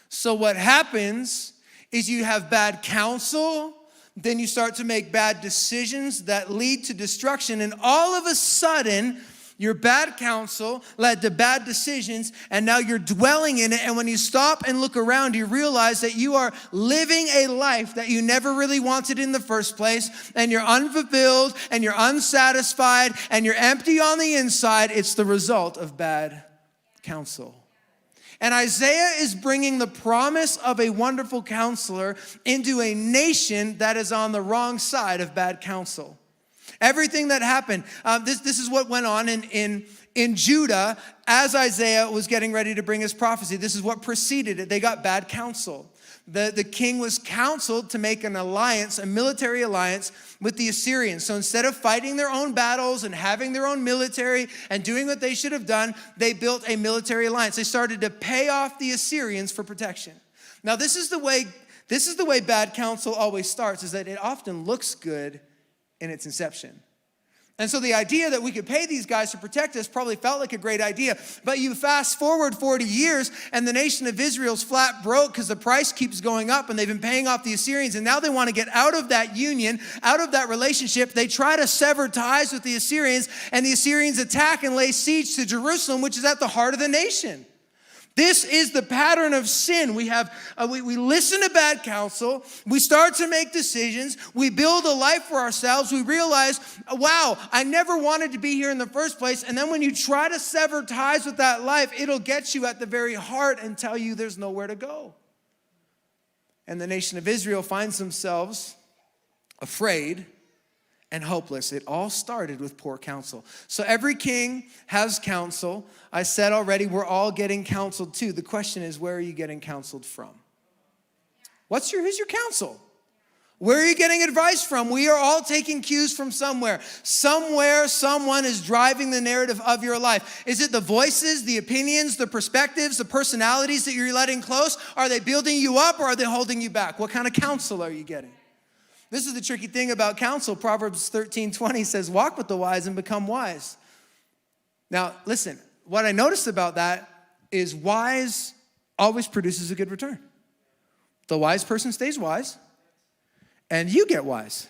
So what happens is you have bad counsel, then you start to make bad decisions that lead to destruction, and all of a sudden, your bad counsel led to bad decisions, and now you're dwelling in it. And when you stop and look around, you realize that you are living a life that you never really wanted in the first place, and you're unfulfilled, and you're unsatisfied, and you're empty on the inside. It's the result of bad counsel. And Isaiah is bringing the promise of a wonderful counselor into a nation that is on the wrong side of bad counsel. Everything that happened, this is what went on in Judah as Isaiah was getting ready to bring his prophecy. This is what preceded it. They got bad counsel. The king was counseled to make an alliance, a military alliance with the Assyrians. So instead of fighting their own battles and having their own military and doing what they should have done, they built a military alliance. They started to pay off the Assyrians for protection. Now this is the way bad counsel always starts, is that it often looks good in its inception. And so the idea that we could pay these guys to protect us probably felt like a great idea. But you fast forward 40 years and the nation of Israel's flat broke because the price keeps going up and they've been paying off the Assyrians. And now they want to get out of that union, out of that relationship. They try to sever ties with the Assyrians, and the Assyrians attack and lay siege to Jerusalem, which is at the heart of the nation. This is the pattern of sin. We listen to bad counsel. We start to make decisions. We build a life for ourselves. We realize, wow, I never wanted to be here in the first place. And then when you try to sever ties with that life, it'll get you at the very heart and tell you there's nowhere to go. And the nation of Israel finds themselves afraid and hopeless. It all started with poor counsel. So every king has counsel. I said already, we're all getting counseled too. The question is, where are you getting counseled from? Who's your counsel? Where are you getting advice from? We are all taking cues from somewhere. Somewhere, someone is driving the narrative of your life. Is it the voices, the opinions, the perspectives, the personalities that you're letting close? Are they building you up or are they holding you back? What kind of counsel are you getting? This is the tricky thing about counsel. Proverbs 13:20 says, walk with the wise and become wise. Now, listen, what I noticed about that is wise always produces a good return. The wise person stays wise. And you get wise.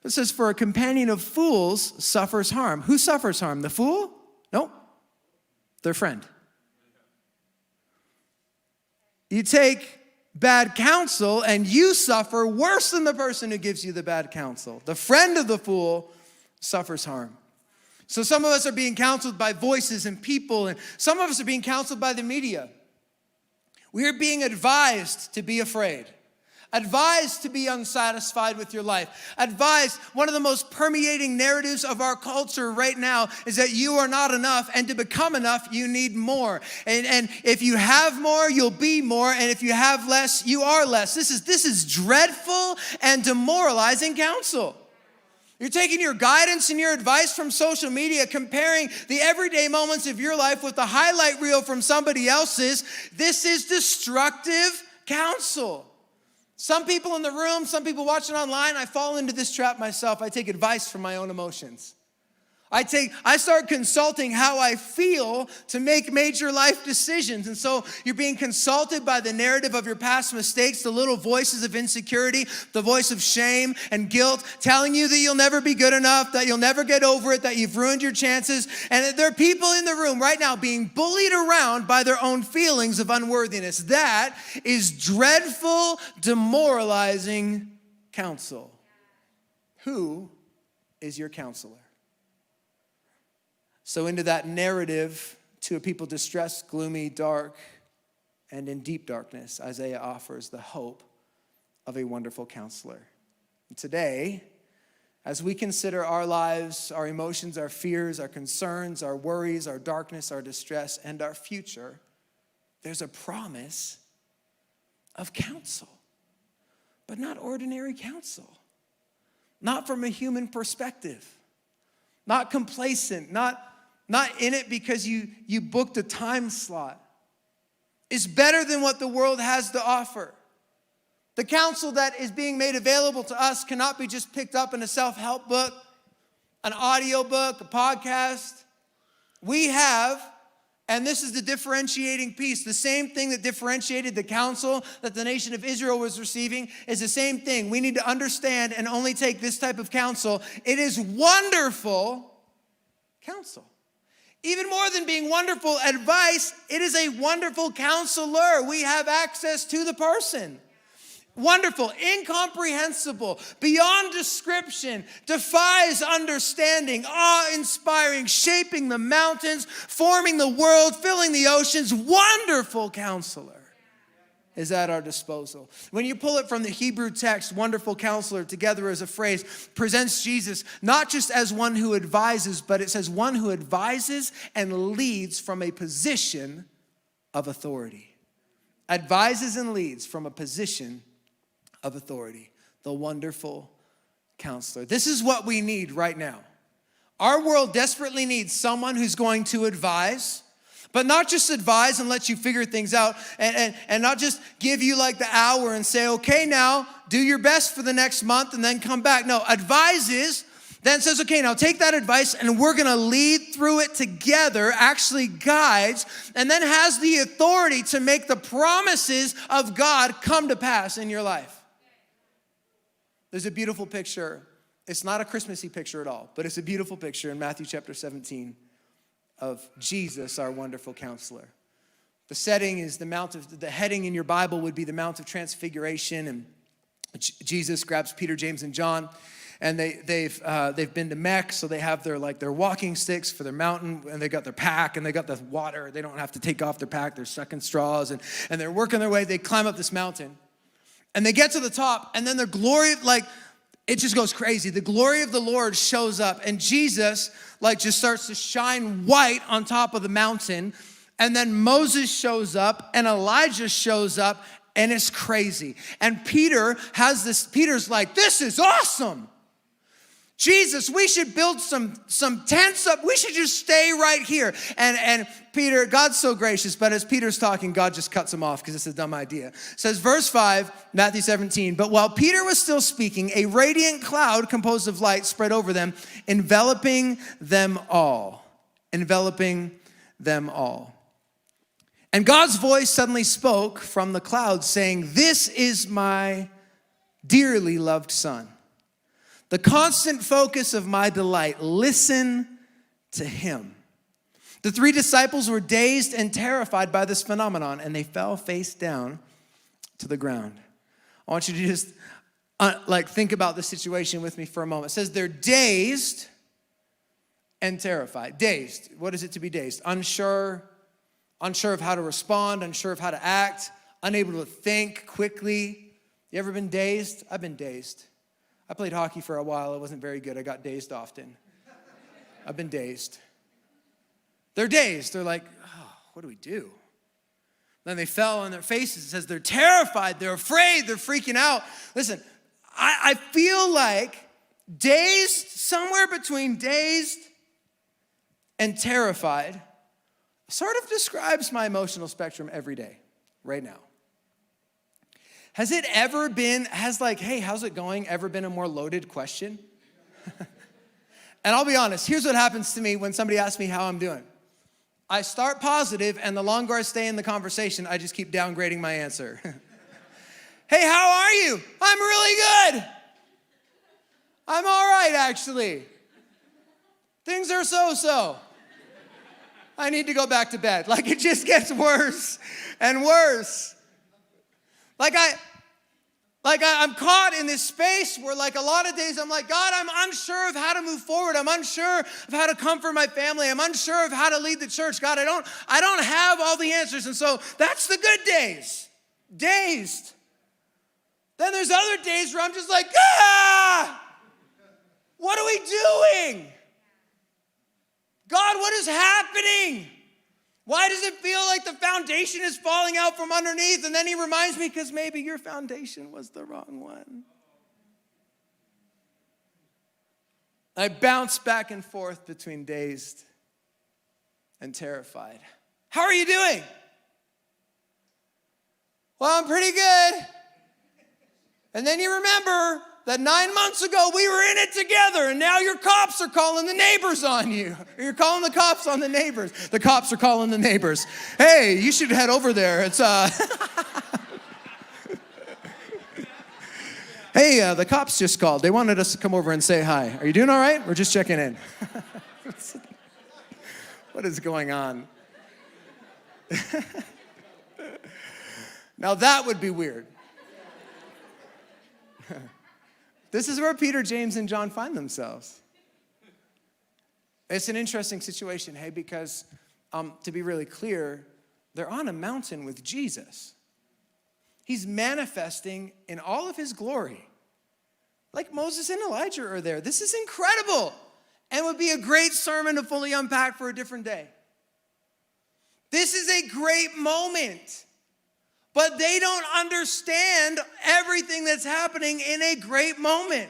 It says, for a companion of fools suffers harm. Who suffers harm? The fool? No, their friend. You take bad counsel and you suffer worse than the person who gives you the bad counsel. The friend of the fool suffers harm. So some of us are being counseled by voices and people, and some of us are being counseled by the media. We are being advised to be afraid. Advised to be unsatisfied with your life. Advised, one of the most permeating narratives of our culture right now is that you are not enough, and to become enough, you need more. And if you have more, you'll be more, and if you have less, you are less. This is dreadful and demoralizing counsel. You're taking your guidance and your advice from social media, comparing the everyday moments of your life with the highlight reel from somebody else's. This is destructive counsel. Some people in the room, some people watching online, I fall into this trap myself. I take advice from my own emotions. I start consulting how I feel to make major life decisions. And so you're being consulted by the narrative of your past mistakes, the little voices of insecurity, the voice of shame and guilt, telling you that you'll never be good enough, that you'll never get over it, that you've ruined your chances. And there are people in the room right now being bullied around by their own feelings of unworthiness. That is dreadful, demoralizing counsel. Who is your counselor? So into that narrative, to a people distressed, gloomy, dark, and in deep darkness, Isaiah offers the hope of a wonderful counselor. And today, as we consider our lives, our emotions, our fears, our concerns, our worries, our darkness, our distress, and our future, there's a promise of counsel, but not ordinary counsel, not from a human perspective, not complacent, not in it because you booked a time slot. It's better than what the world has to offer. The counsel that is being made available to us cannot be just picked up in a self-help book, an audio book, a podcast. We have, and this is the differentiating piece, the same thing that differentiated the counsel that the nation of Israel was receiving is the same thing. We need to understand and only take this type of counsel. It is wonderful counsel. Even more than being wonderful advice, it is a wonderful counselor. We have access to the person. Wonderful, incomprehensible, beyond description, defies understanding, awe-inspiring, shaping the mountains, forming the world, filling the oceans. Wonderful counselor is at our disposal. When you pull it from the Hebrew text, wonderful counselor, together as a phrase, presents Jesus not just as one who advises, but it says one who advises and leads from a position of authority. Advises and leads from a position of authority. The wonderful counselor. This is what we need right now. Our world desperately needs someone who's going to advise, but not just advise and let you figure things out and not just give you like the hour and say, okay, now do your best for the next month and then come back. No, advises, then says, okay, now take that advice and we're gonna lead through it together, actually guides, and then has the authority to make the promises of God come to pass in your life. There's a beautiful picture. It's not a Christmassy picture at all, but it's a beautiful picture in Matthew chapter 17 of Jesus, our wonderful counselor. The setting is the heading in your Bible would be the Mount of Transfiguration, and Jesus grabs Peter, James, and John, and they've been to Mecca, so they have their walking sticks for their mountain, and they got their pack, and they got the water. They don't have to take off their pack. They're sucking straws, and they're working their way. They climb up this mountain, and they get to the top, and then the glory, it just goes crazy. The glory of the Lord shows up, and Jesus just starts to shine white on top of the mountain. And then Moses shows up, and Elijah shows up, and it's crazy. And Peter's like, this is awesome. Jesus, we should build some tents up. We should just stay right here. And Peter, God's so gracious, but as Peter's talking, God just cuts him off because it's a dumb idea. It says, verse 5, Matthew 17, but while Peter was still speaking, a radiant cloud composed of light spread over them, enveloping them all. Enveloping them all. And God's voice suddenly spoke from the cloud saying, this is my dearly loved son. The constant focus of my delight, listen to him. The 3 disciples were dazed and terrified by this phenomenon, and they fell face down to the ground. I want you to just think about the situation with me for a moment. It says they're dazed and terrified. Dazed. What is it to be dazed? Unsure of how to respond, unsure of how to act, unable to think quickly. You ever been dazed? I've been dazed. I played hockey for a while. It wasn't very good. I got dazed often. I've been dazed. They're dazed. They're like, oh, what do we do? Then they fell on their faces. It says they're terrified. They're afraid. They're freaking out. Listen, I feel like dazed, somewhere between dazed and terrified, sort of describes my emotional spectrum every day, right now. Has it ever been, hey, how's it going, ever been a more loaded question? And I'll be honest, here's what happens to me when somebody asks me how I'm doing. I start positive, and the longer I stay in the conversation, I just keep downgrading my answer. Hey, how are you? I'm really good. I'm all right, actually. Things are so-so. I need to go back to bed. Like, it just gets worse and worse. I'm caught in this space where a lot of days I'm like, God, I'm unsure of how to move forward. I'm unsure of how to comfort my family. I'm unsure of how to lead the church. God, I don't have all the answers. And so that's the good days. Dazed. Then there's other days where I'm just like, what are we doing? God, what is happening? Why does it feel like the foundation is falling out from underneath? And then he reminds me, because maybe your foundation was the wrong one. I bounce back and forth between dazed and terrified. How are you doing? Well, I'm pretty good. And then you remember that 9 months ago we were in it together, and now your cops are calling the neighbors on you. You're calling the cops on the neighbors. The cops are calling the neighbors. Hey, you should head over there. It's Hey, the cops just called. They wanted us to come over and say hi. Are you doing all right? We're just checking in. What is going on? Now that would be weird. This is where Peter, James, and John find themselves. It's an interesting situation, hey, because to be really clear, they're on a mountain with Jesus. He's manifesting in all of his glory. Like Moses and Elijah are there. This is incredible and would be a great sermon to fully unpack for a different day. This is a great moment. But they don't understand everything that's happening in a great moment.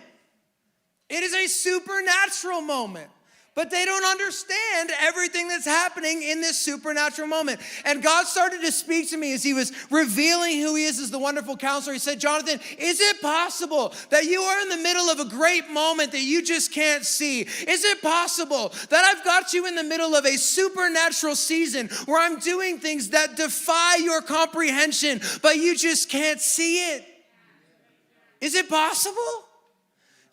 It is a supernatural moment. But they don't understand everything that's happening in this supernatural moment. And God started to speak to me as he was revealing who he is as the wonderful counselor. He said, Jonathan, is it possible that you are in the middle of a great moment that you just can't see? Is it possible that I've got you in the middle of a supernatural season where I'm doing things that defy your comprehension, but you just can't see it? Is it possible?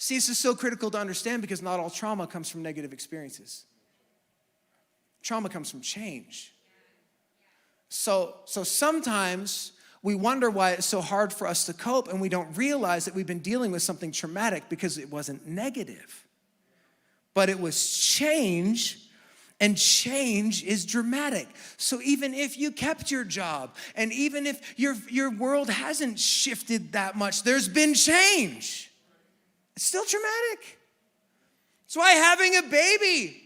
See, this is so critical to understand because not all trauma comes from negative experiences. Trauma comes from change. So sometimes we wonder why it's so hard for us to cope, and we don't realize that we've been dealing with something traumatic because it wasn't negative. But it was change, and change is dramatic. So even if you kept your job, and even if your world hasn't shifted that much, there's been change. It's still traumatic. That's why having a baby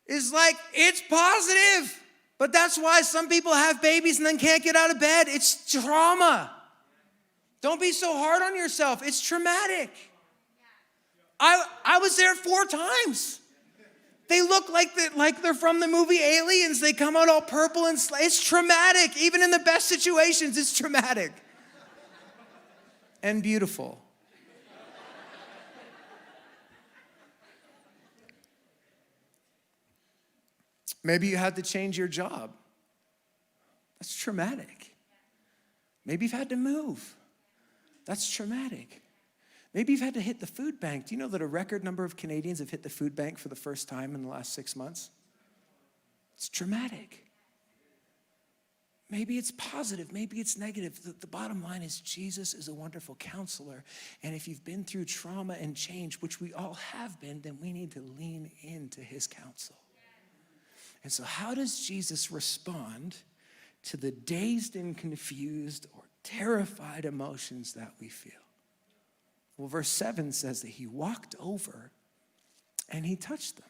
is it's positive. But that's why some people have babies and then can't get out of bed. It's trauma. Don't be so hard on yourself. It's traumatic. I was there 4 times. They look like they're from the movie Aliens. They come out all purple and it's traumatic. Even in the best situations, it's traumatic. And beautiful. Maybe you had to change your job. That's traumatic. Maybe you've had to move. That's traumatic. Maybe you've had to hit the food bank. Do you know that a record number of Canadians have hit the food bank for the first time in the last 6 months? It's traumatic. Maybe it's positive, maybe it's negative. The bottom line is Jesus is a wonderful counselor. And if you've been through trauma and change, which we all have been, then we need to lean into his counsel. And so how does Jesus respond to the dazed and confused or terrified emotions that we feel? Well, verse 7 says that he walked over and he touched them,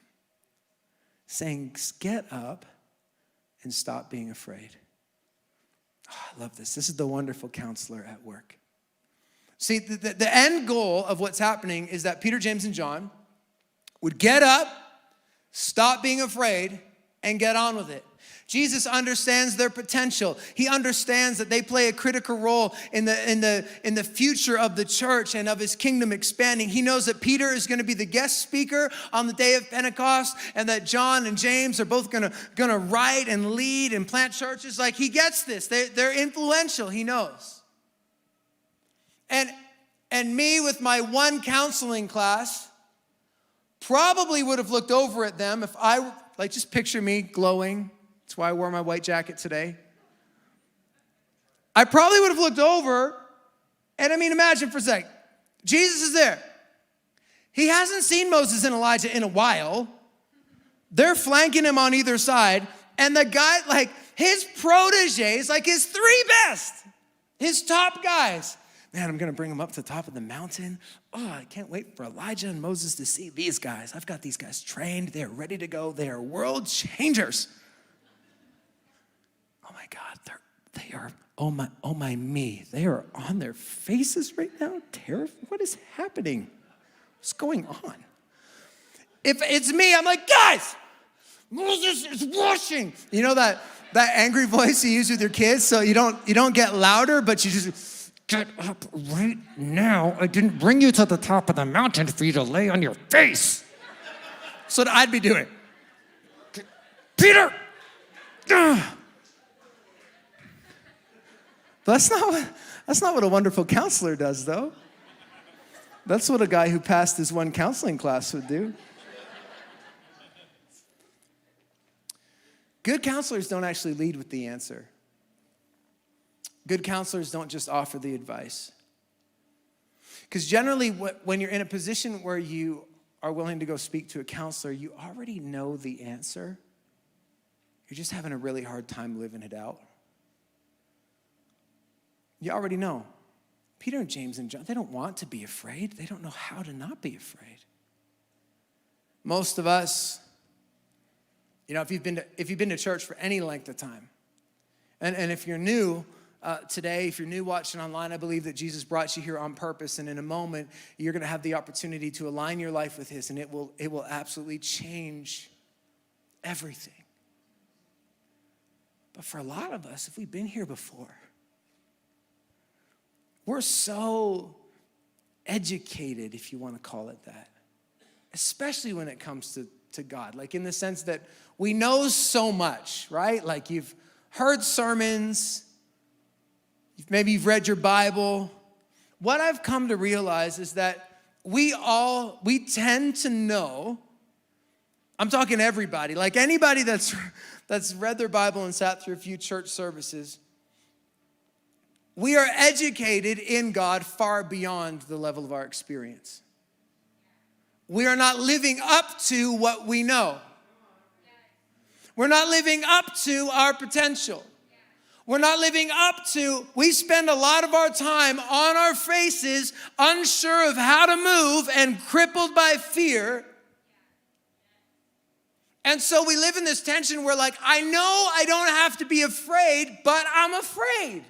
saying, get up and stop being afraid. Oh, I love this. This is the wonderful counselor at work. See, the end goal of what's happening is that Peter, James, and John would get up, stop being afraid, and get on with it. Jesus understands their potential. He understands that they play a critical role in the future of the church and of his kingdom expanding. He knows that Peter is going to be the guest speaker on the day of Pentecost, and that John and James are both going to write and lead and plant churches. Like, he gets this. They're influential. He knows. And me with my one counseling class probably would have looked over at them if just picture me glowing. That's why I wore my white jacket today. I probably would have looked over, and imagine for a sec. Jesus is there. He hasn't seen Moses and Elijah in a while. They're flanking him on either side, and the guy, his proteges, his 3 best, his top guys. Man, I'm going to bring them up to the top of the mountain. Oh, I can't wait for Elijah and Moses to see these guys. I've got these guys trained. They're ready to go. They are world changers. Oh my God, they are, oh my me. They are on their faces right now, terrified. What is happening? What's going on? If it's me, I'm like, guys, Moses is washing. You know that angry voice you use with your kids, so you don't get louder, but you just get up right now. I didn't bring you to the top of the mountain for you to lay on your face. That's what I'd be doing. Peter! That's not what a wonderful counselor does, though. That's what a guy who passed his one counseling class would do. Good counselors don't actually lead with the answer. Good counselors don't just offer the advice. Because generally, when you're in a position where you are willing to go speak to a counselor, you already know the answer. You're just having a really hard time living it out. You already know. Peter and James and John, they don't want to be afraid. They don't know how to not be afraid. Most of us, if you've been to church for any length of time, and if you're new today, if you're new watching online, I believe that Jesus brought you here on purpose, and in a moment, you're going to have the opportunity to align your life with his, and it will absolutely change everything. But for a lot of us, if we've been here before, we're so educated, if you want to call it that, especially when it comes to God. In the sense that we know so much, right? You've heard sermons, maybe you've read your Bible. What I've come to realize is that we tend to know, I'm talking everybody, anybody that's read their Bible and sat through a few church services, we are educated in God far beyond the level of our experience. We are not living up to what we know. We're not living up to our potential. We're not living up to, we spend a lot of our time on our faces, unsure of how to move and crippled by fear. And so we live in this tension where I know I don't have to be afraid, but I'm afraid.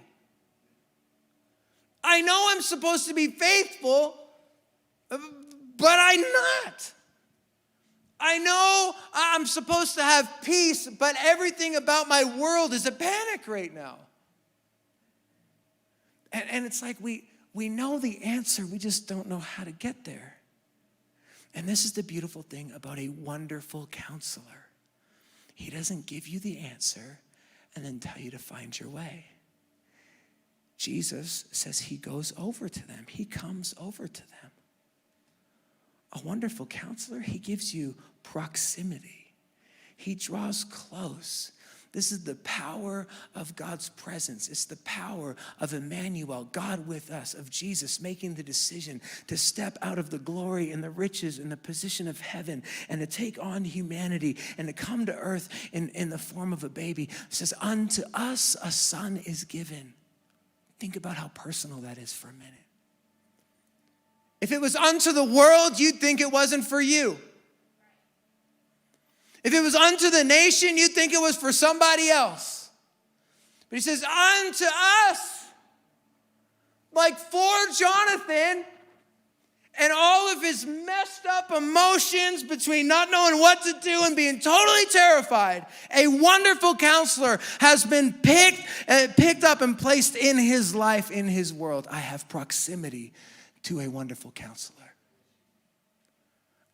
I know I'm supposed to be faithful, but I'm not. I know I'm supposed to have peace, but everything about my world is a panic right now. And it's like we know the answer, we just don't know how to get there. And this is the beautiful thing about a wonderful counselor. He doesn't give you the answer and then tell you to find your way. Jesus says he goes over to them. He comes over to them. A wonderful counselor, he gives you proximity. He draws close. This is the power of God's presence. It's the power of Emmanuel, God with us, of Jesus making the decision to step out of the glory and the riches and the position of heaven and to take on humanity and to come to earth in the form of a baby. It says, unto us a son is given. Think about how personal that is for a minute. If it was unto the world, you'd think it wasn't for you. If it was unto the nation, you'd think it was for somebody else. But he says, unto us, like for Jonathan and all of his messed up emotions between not knowing what to do and being totally terrified, a wonderful counselor has been picked up and placed in his life, in his world. I have proximity to a wonderful counselor.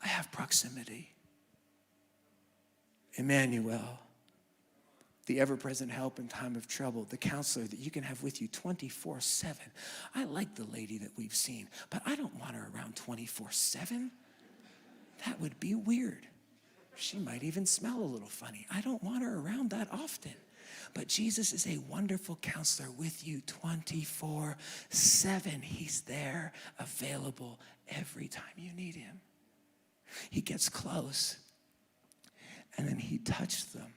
I have proximity. Emmanuel, the ever-present help in time of trouble, the counselor that you can have with you 24/7. I like the lady that we've seen, but I don't want her around 24/7. That would be weird. She might even smell a little funny. I don't want her around that often. But Jesus is a wonderful counselor with you 24/7. He's there, available every time you need him. He gets close. And then he touched them.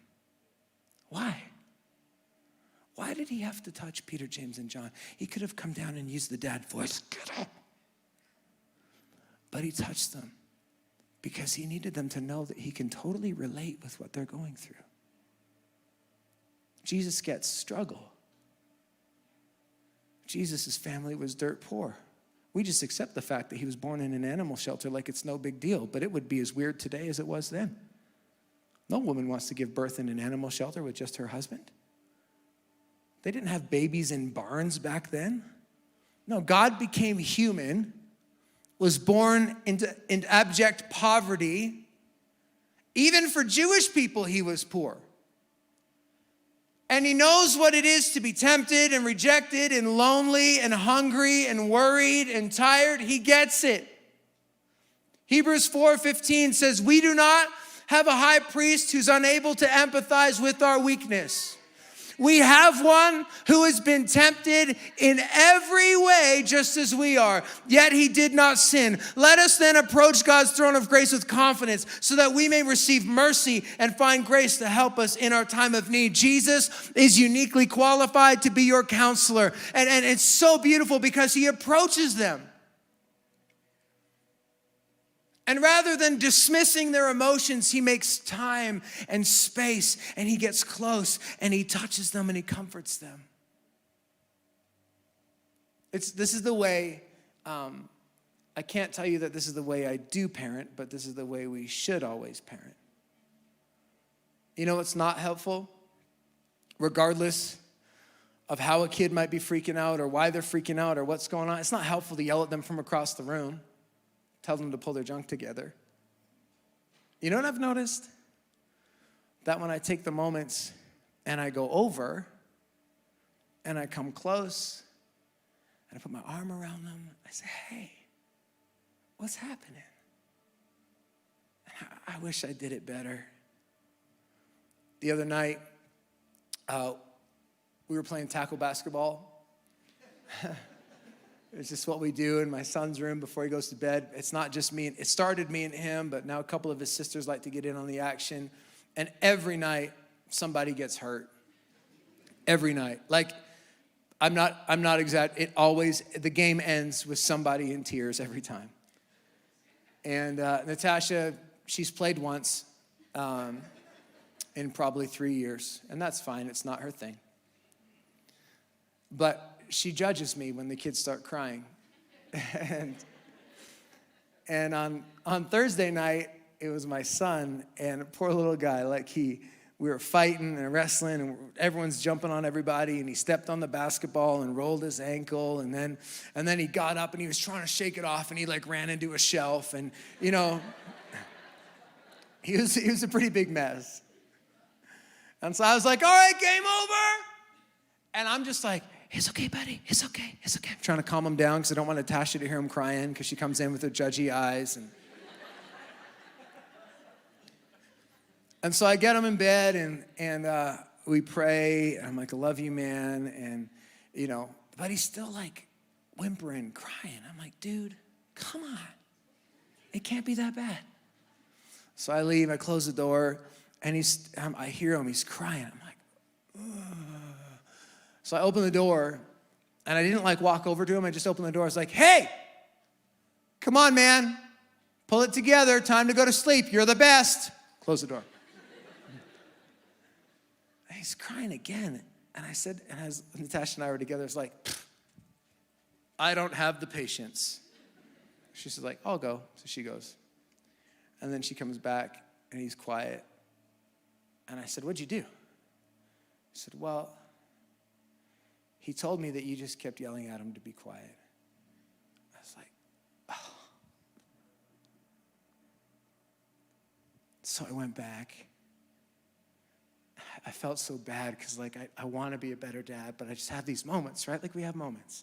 Why? Why did he have to touch Peter, James, and John? He could have come down and used the dad voice, get up. But he touched them because he needed them to know that he can totally relate with what they're going through. Jesus gets struggle. Jesus' family was dirt poor. We just accept the fact that he was born in an animal shelter like it's no big deal, but it would be as weird today as it was then. No woman wants to give birth in an animal shelter with just her husband. They didn't have babies in barns back then. No, God became human, was born into abject poverty. Even for Jewish people, he was poor. And he knows what it is to be tempted and rejected and lonely and hungry and worried and tired. He gets it. Hebrews 4:15 says, we do not have a high priest who's unable to empathize with our weakness. We have one who has been tempted in every way just as we are, yet he did not sin. Let us then approach God's throne of grace with confidence so that we may receive mercy and find grace to help us in our time of need. Jesus is uniquely qualified to be your counselor. And it's so beautiful because he approaches them. And rather than dismissing their emotions, he makes time and space, and he gets close, and he touches them, and he comforts them. This is the way, I can't tell you that this is the way I do parent, but this is the way we should always parent. You know what's not helpful? Regardless of how a kid might be freaking out or why they're freaking out or what's going on, it's not helpful to yell at them from across the room. Tell them to pull their junk together. You know what I've noticed? That when I take the moments and I go over and I come close and I put my arm around them, I say, hey, what's happening? And I wish I did it better. The other night, we were playing tackle basketball. It's just what we do in my son's room before he goes to bed. It's not just me. It started me and him, but now a couple of his sisters like to get in on the action. And every night, somebody gets hurt. Every night. Like, I'm not exact. It always, the game ends with somebody in tears every time. And Natasha, she's played once in probably 3 years. And that's fine. It's not her thing. But she judges me when the kids start crying. And on Thursday night, it was my son, and poor little guy, we were fighting and wrestling, and everyone's jumping on everybody, and he stepped on the basketball and rolled his ankle, and then he got up and he was trying to shake it off, and he ran into a shelf, and he was a pretty big mess. And so I was like, all right, game over. And I'm just like, it's okay, buddy, it's okay. I'm trying to calm him down because I don't want Natasha to hear him crying because she comes in with her judgy eyes. And so I get him in bed, and we pray, and I'm like, I love you, man. And, but he's still whimpering, crying. I'm like, dude, come on. It can't be that bad. So I leave, I close the door, and I hear him, he's crying. I'm like, ugh. So I open the door, and I didn't walk over to him. I just opened the door. I was like, hey, come on, man. Pull it together. Time to go to sleep. You're the best. Close the door. He's crying again. And I said, and as Natasha and I were together, it's like, I don't have the patience. She said, I'll go. So she goes. And then she comes back, and he's quiet. And I said, what'd you do? He said, well, he told me that you just kept yelling at him to be quiet. I was like, oh. So I went back. I felt so bad because I want to be a better dad, but I just have these moments, right? We have moments.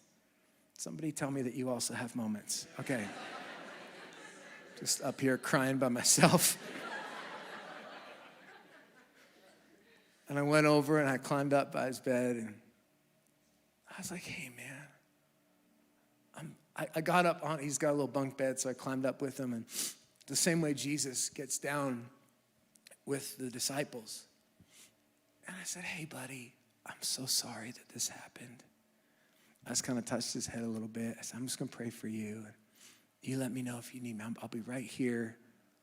Somebody tell me that you also have moments. Okay. Just up here crying by myself. And I went over and I climbed up by his bed, and I was like, hey, man. I got up on, he's got a little bunk bed, so I climbed up with him, and the same way Jesus gets down with the disciples. And I said, hey, buddy, I'm so sorry that this happened. I just kind of touched his head a little bit. I said, I'm just going to pray for you. And you let me know if you need me. I'll be right here.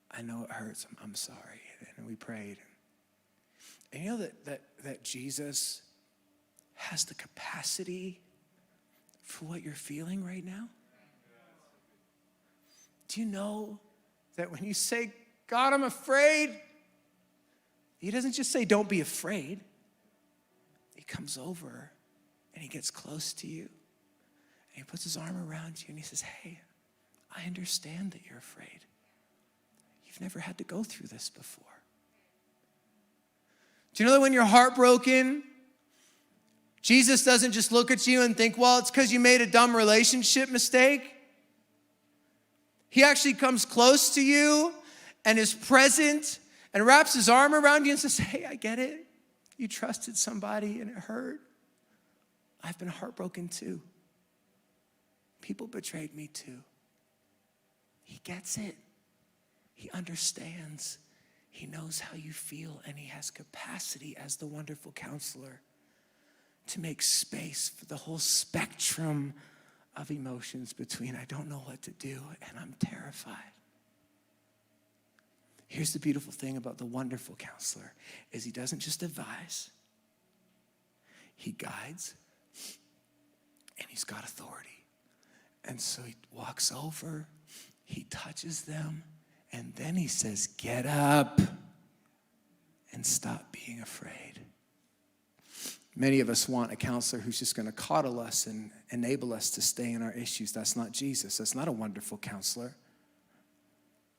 I know it hurts. I'm sorry. And we prayed. And you know that Jesus has the capacity for what you're feeling right now? Do you know that when you say, God, I'm afraid, he doesn't just say, don't be afraid. He comes over and he gets close to you. And he puts his arm around you and he says, hey, I understand that you're afraid. You've never had to go through this before. Do you know that when you're heartbroken, Jesus doesn't just look at you and think, well, it's because you made a dumb relationship mistake. He actually comes close to you and is present and wraps his arm around you and says, hey, I get it. You trusted somebody and it hurt. I've been heartbroken too. People betrayed me too. He gets it. He understands. He knows how you feel, and he has capacity as the wonderful counselor to make space for the whole spectrum of emotions between I don't know what to do and I'm terrified. Here's the beautiful thing about the wonderful counselor is he doesn't just advise, he guides, and he's got authority. And so he walks over, he touches them, and then he says, get up and stop being afraid. Many of us want a counselor who's just going to coddle us and enable us to stay in our issues. That's not Jesus. That's not a wonderful counselor.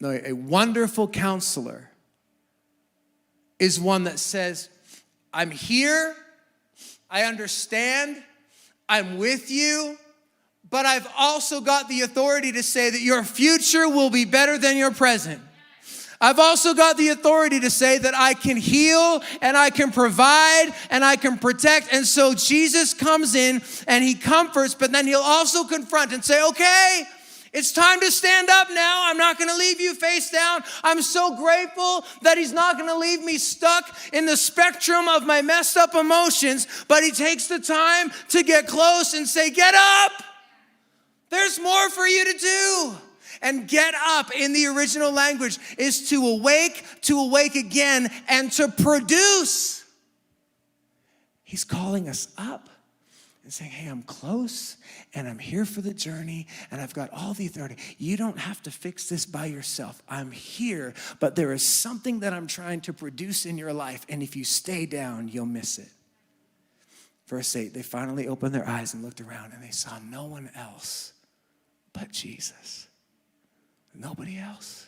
No, a wonderful counselor is one that says, I'm here, I understand, I'm with you, but I've also got the authority to say that your future will be better than your present. I've also got the authority to say that I can heal and I can provide and I can protect. And so Jesus comes in and he comforts, but then he'll also confront and say, okay, it's time to stand up now. I'm not going to leave you face down. I'm so grateful that he's not going to leave me stuck in the spectrum of my messed up emotions, but he takes the time to get close and say, get up. There's more for you to do. And get up in the original language is to awake again, and to produce. He's calling us up. and saying, hey, I'm close and I'm here for the journey and I've got all the authority. You don't have to fix this by yourself. I'm here, but there is something that I'm trying to produce in your life, and if you stay down, you'll miss it. Verse 8, they finally opened their eyes and looked around, and they saw no one else but Jesus. Nobody else.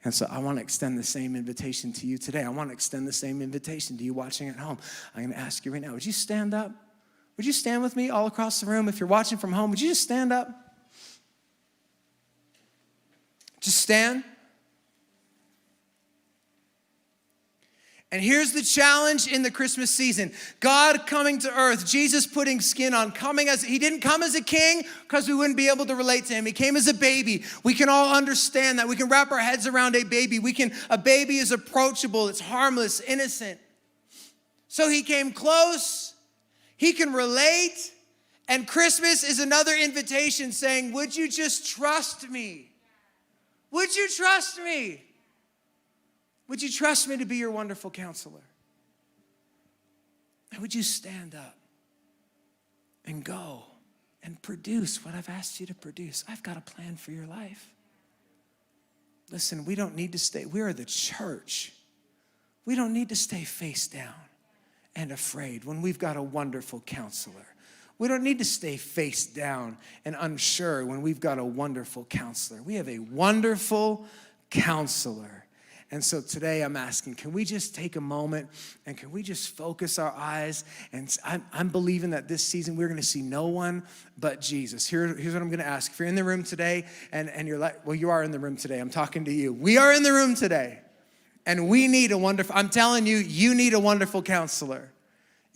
And so I want to extend the same invitation to you today. I want to extend the same invitation to you watching at home. I'm going to ask you right now, would you stand up? Would you stand with me all across the room? If you're watching from home, would you just stand up? Just stand. And here's the challenge in the Christmas season. God coming to earth, Jesus putting skin on, he didn't come as a king because we wouldn't be able to relate to him. He came as a baby. We can all understand that. We can wrap our heads around a baby. A baby is approachable, it's harmless, innocent. So he came close, he can relate, and Christmas is another invitation saying, would you just trust me? Would you trust me? Would you trust me to be your wonderful counselor? And would you stand up and go and produce what I've asked you to produce? I've got a plan for your life. Listen, we don't need to stay. We are the church. We don't need to stay face down and afraid when we've got a wonderful counselor. We don't need to stay face down and unsure when we've got a wonderful counselor. We have a wonderful counselor. And so today I'm asking, can we just take a moment and can we just focus our eyes? And I'm believing that this season we're going to see no one but Jesus. Here's what I'm going to ask. If you're in the room today and you're like, well, you are in the room today. I'm talking to you. We are in the room today. And we need I'm telling you, you need a wonderful counselor.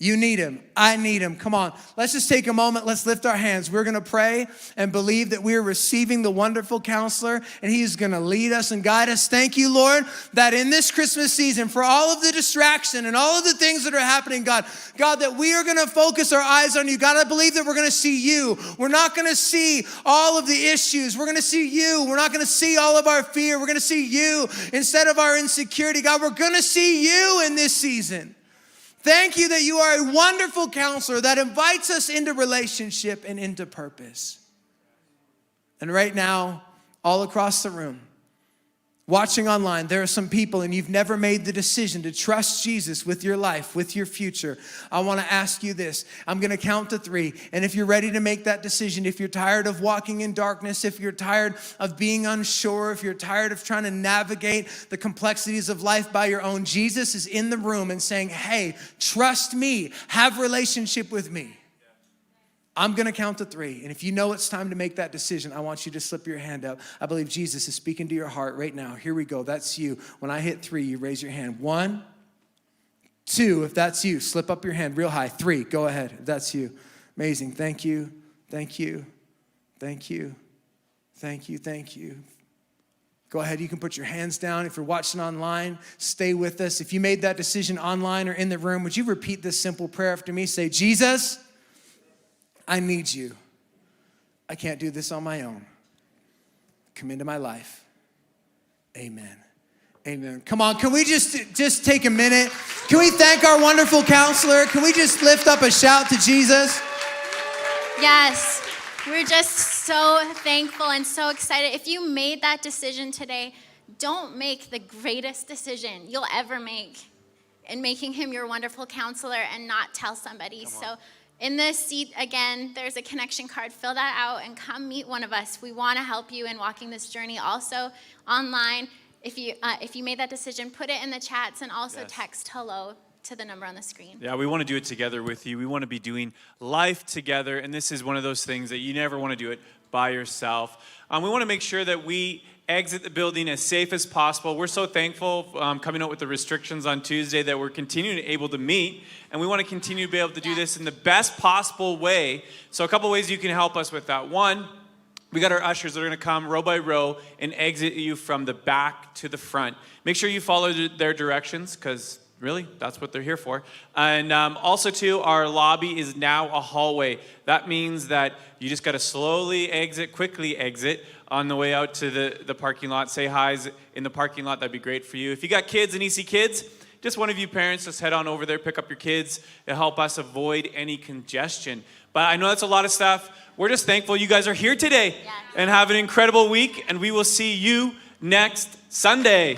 You need him. I need him. Come on. Let's just take a moment. Let's lift our hands. We're going to pray and believe that we're receiving the wonderful counselor and he's going to lead us and guide us. Thank you, Lord, that in this Christmas season, for all of the distraction and all of the things that are happening, God, that we are going to focus our eyes on you. God, I believe that we're going to see you. We're not going to see all of the issues. We're going to see you. We're not going to see all of our fear. We're going to see you instead of our insecurity. God, we're going to see you in this season. Thank you that you are a wonderful counselor that invites us into relationship and into purpose. And right now, all across the room, watching online, there are some people and you've never made the decision to trust Jesus with your life, with your future. I want to ask you this. I'm going to count to 3. And if you're ready to make that decision, if you're tired of walking in darkness, if you're tired of being unsure, if you're tired of trying to navigate the complexities of life by your own, Jesus is in the room and saying, hey, trust me, have relationship with me. I'm going to count to 3. And if you know it's time to make that decision, I want you to slip your hand up. I believe Jesus is speaking to your heart right now. Here we go. That's you. When I hit 3, you raise your hand. 1, 2, if that's you, slip up your hand real high. 3, go ahead. If that's you. Amazing. Thank you. Thank you. Thank you. Thank you. Thank you. Go ahead. You can put your hands down. If you're watching online, stay with us. If you made that decision online or in the room, would you repeat this simple prayer after me? Say, Jesus, I need you. I can't do this on my own. Come into my life. Amen. Amen. Come on, can we just take a minute? Can we thank our wonderful counselor? Can we just lift up a shout to Jesus? Yes, we're just so thankful and so excited. If you made that decision today, don't make the greatest decision you'll ever make in making him your wonderful counselor and not tell somebody. So in this seat, again, there's a connection card. Fill that out and come meet one of us. We want to help you in walking this journey. Also, online, if you made that decision, put it in the chats and also text hello to the number on the screen. Yeah, we want to do it together with you. We want to be doing life together, and this is one of those things that you never want to do it by yourself. We want to make sure that we exit the building as safe as possible. We're so thankful coming out with the restrictions on Tuesday that we're continuing able to meet, and we want to continue to be able to do this in the best possible way. So a couple ways you can help us with that. One, we got our ushers that are going to come row by row and exit you from the back to the front. Make sure you follow their directions because really, that's what they're here for. And also, too, our lobby is now a hallway. That means that you just got to slowly exit, quickly exit on the way out to the parking lot. Say hi's in the parking lot. That'd be great for you. If you got kids and EC Kids, just one of you parents, just head on over there, pick up your kids. It'll help us avoid any congestion. But I know that's a lot of stuff. We're just thankful you guys are here today. Yes. And have an incredible week. And we will see you next Sunday.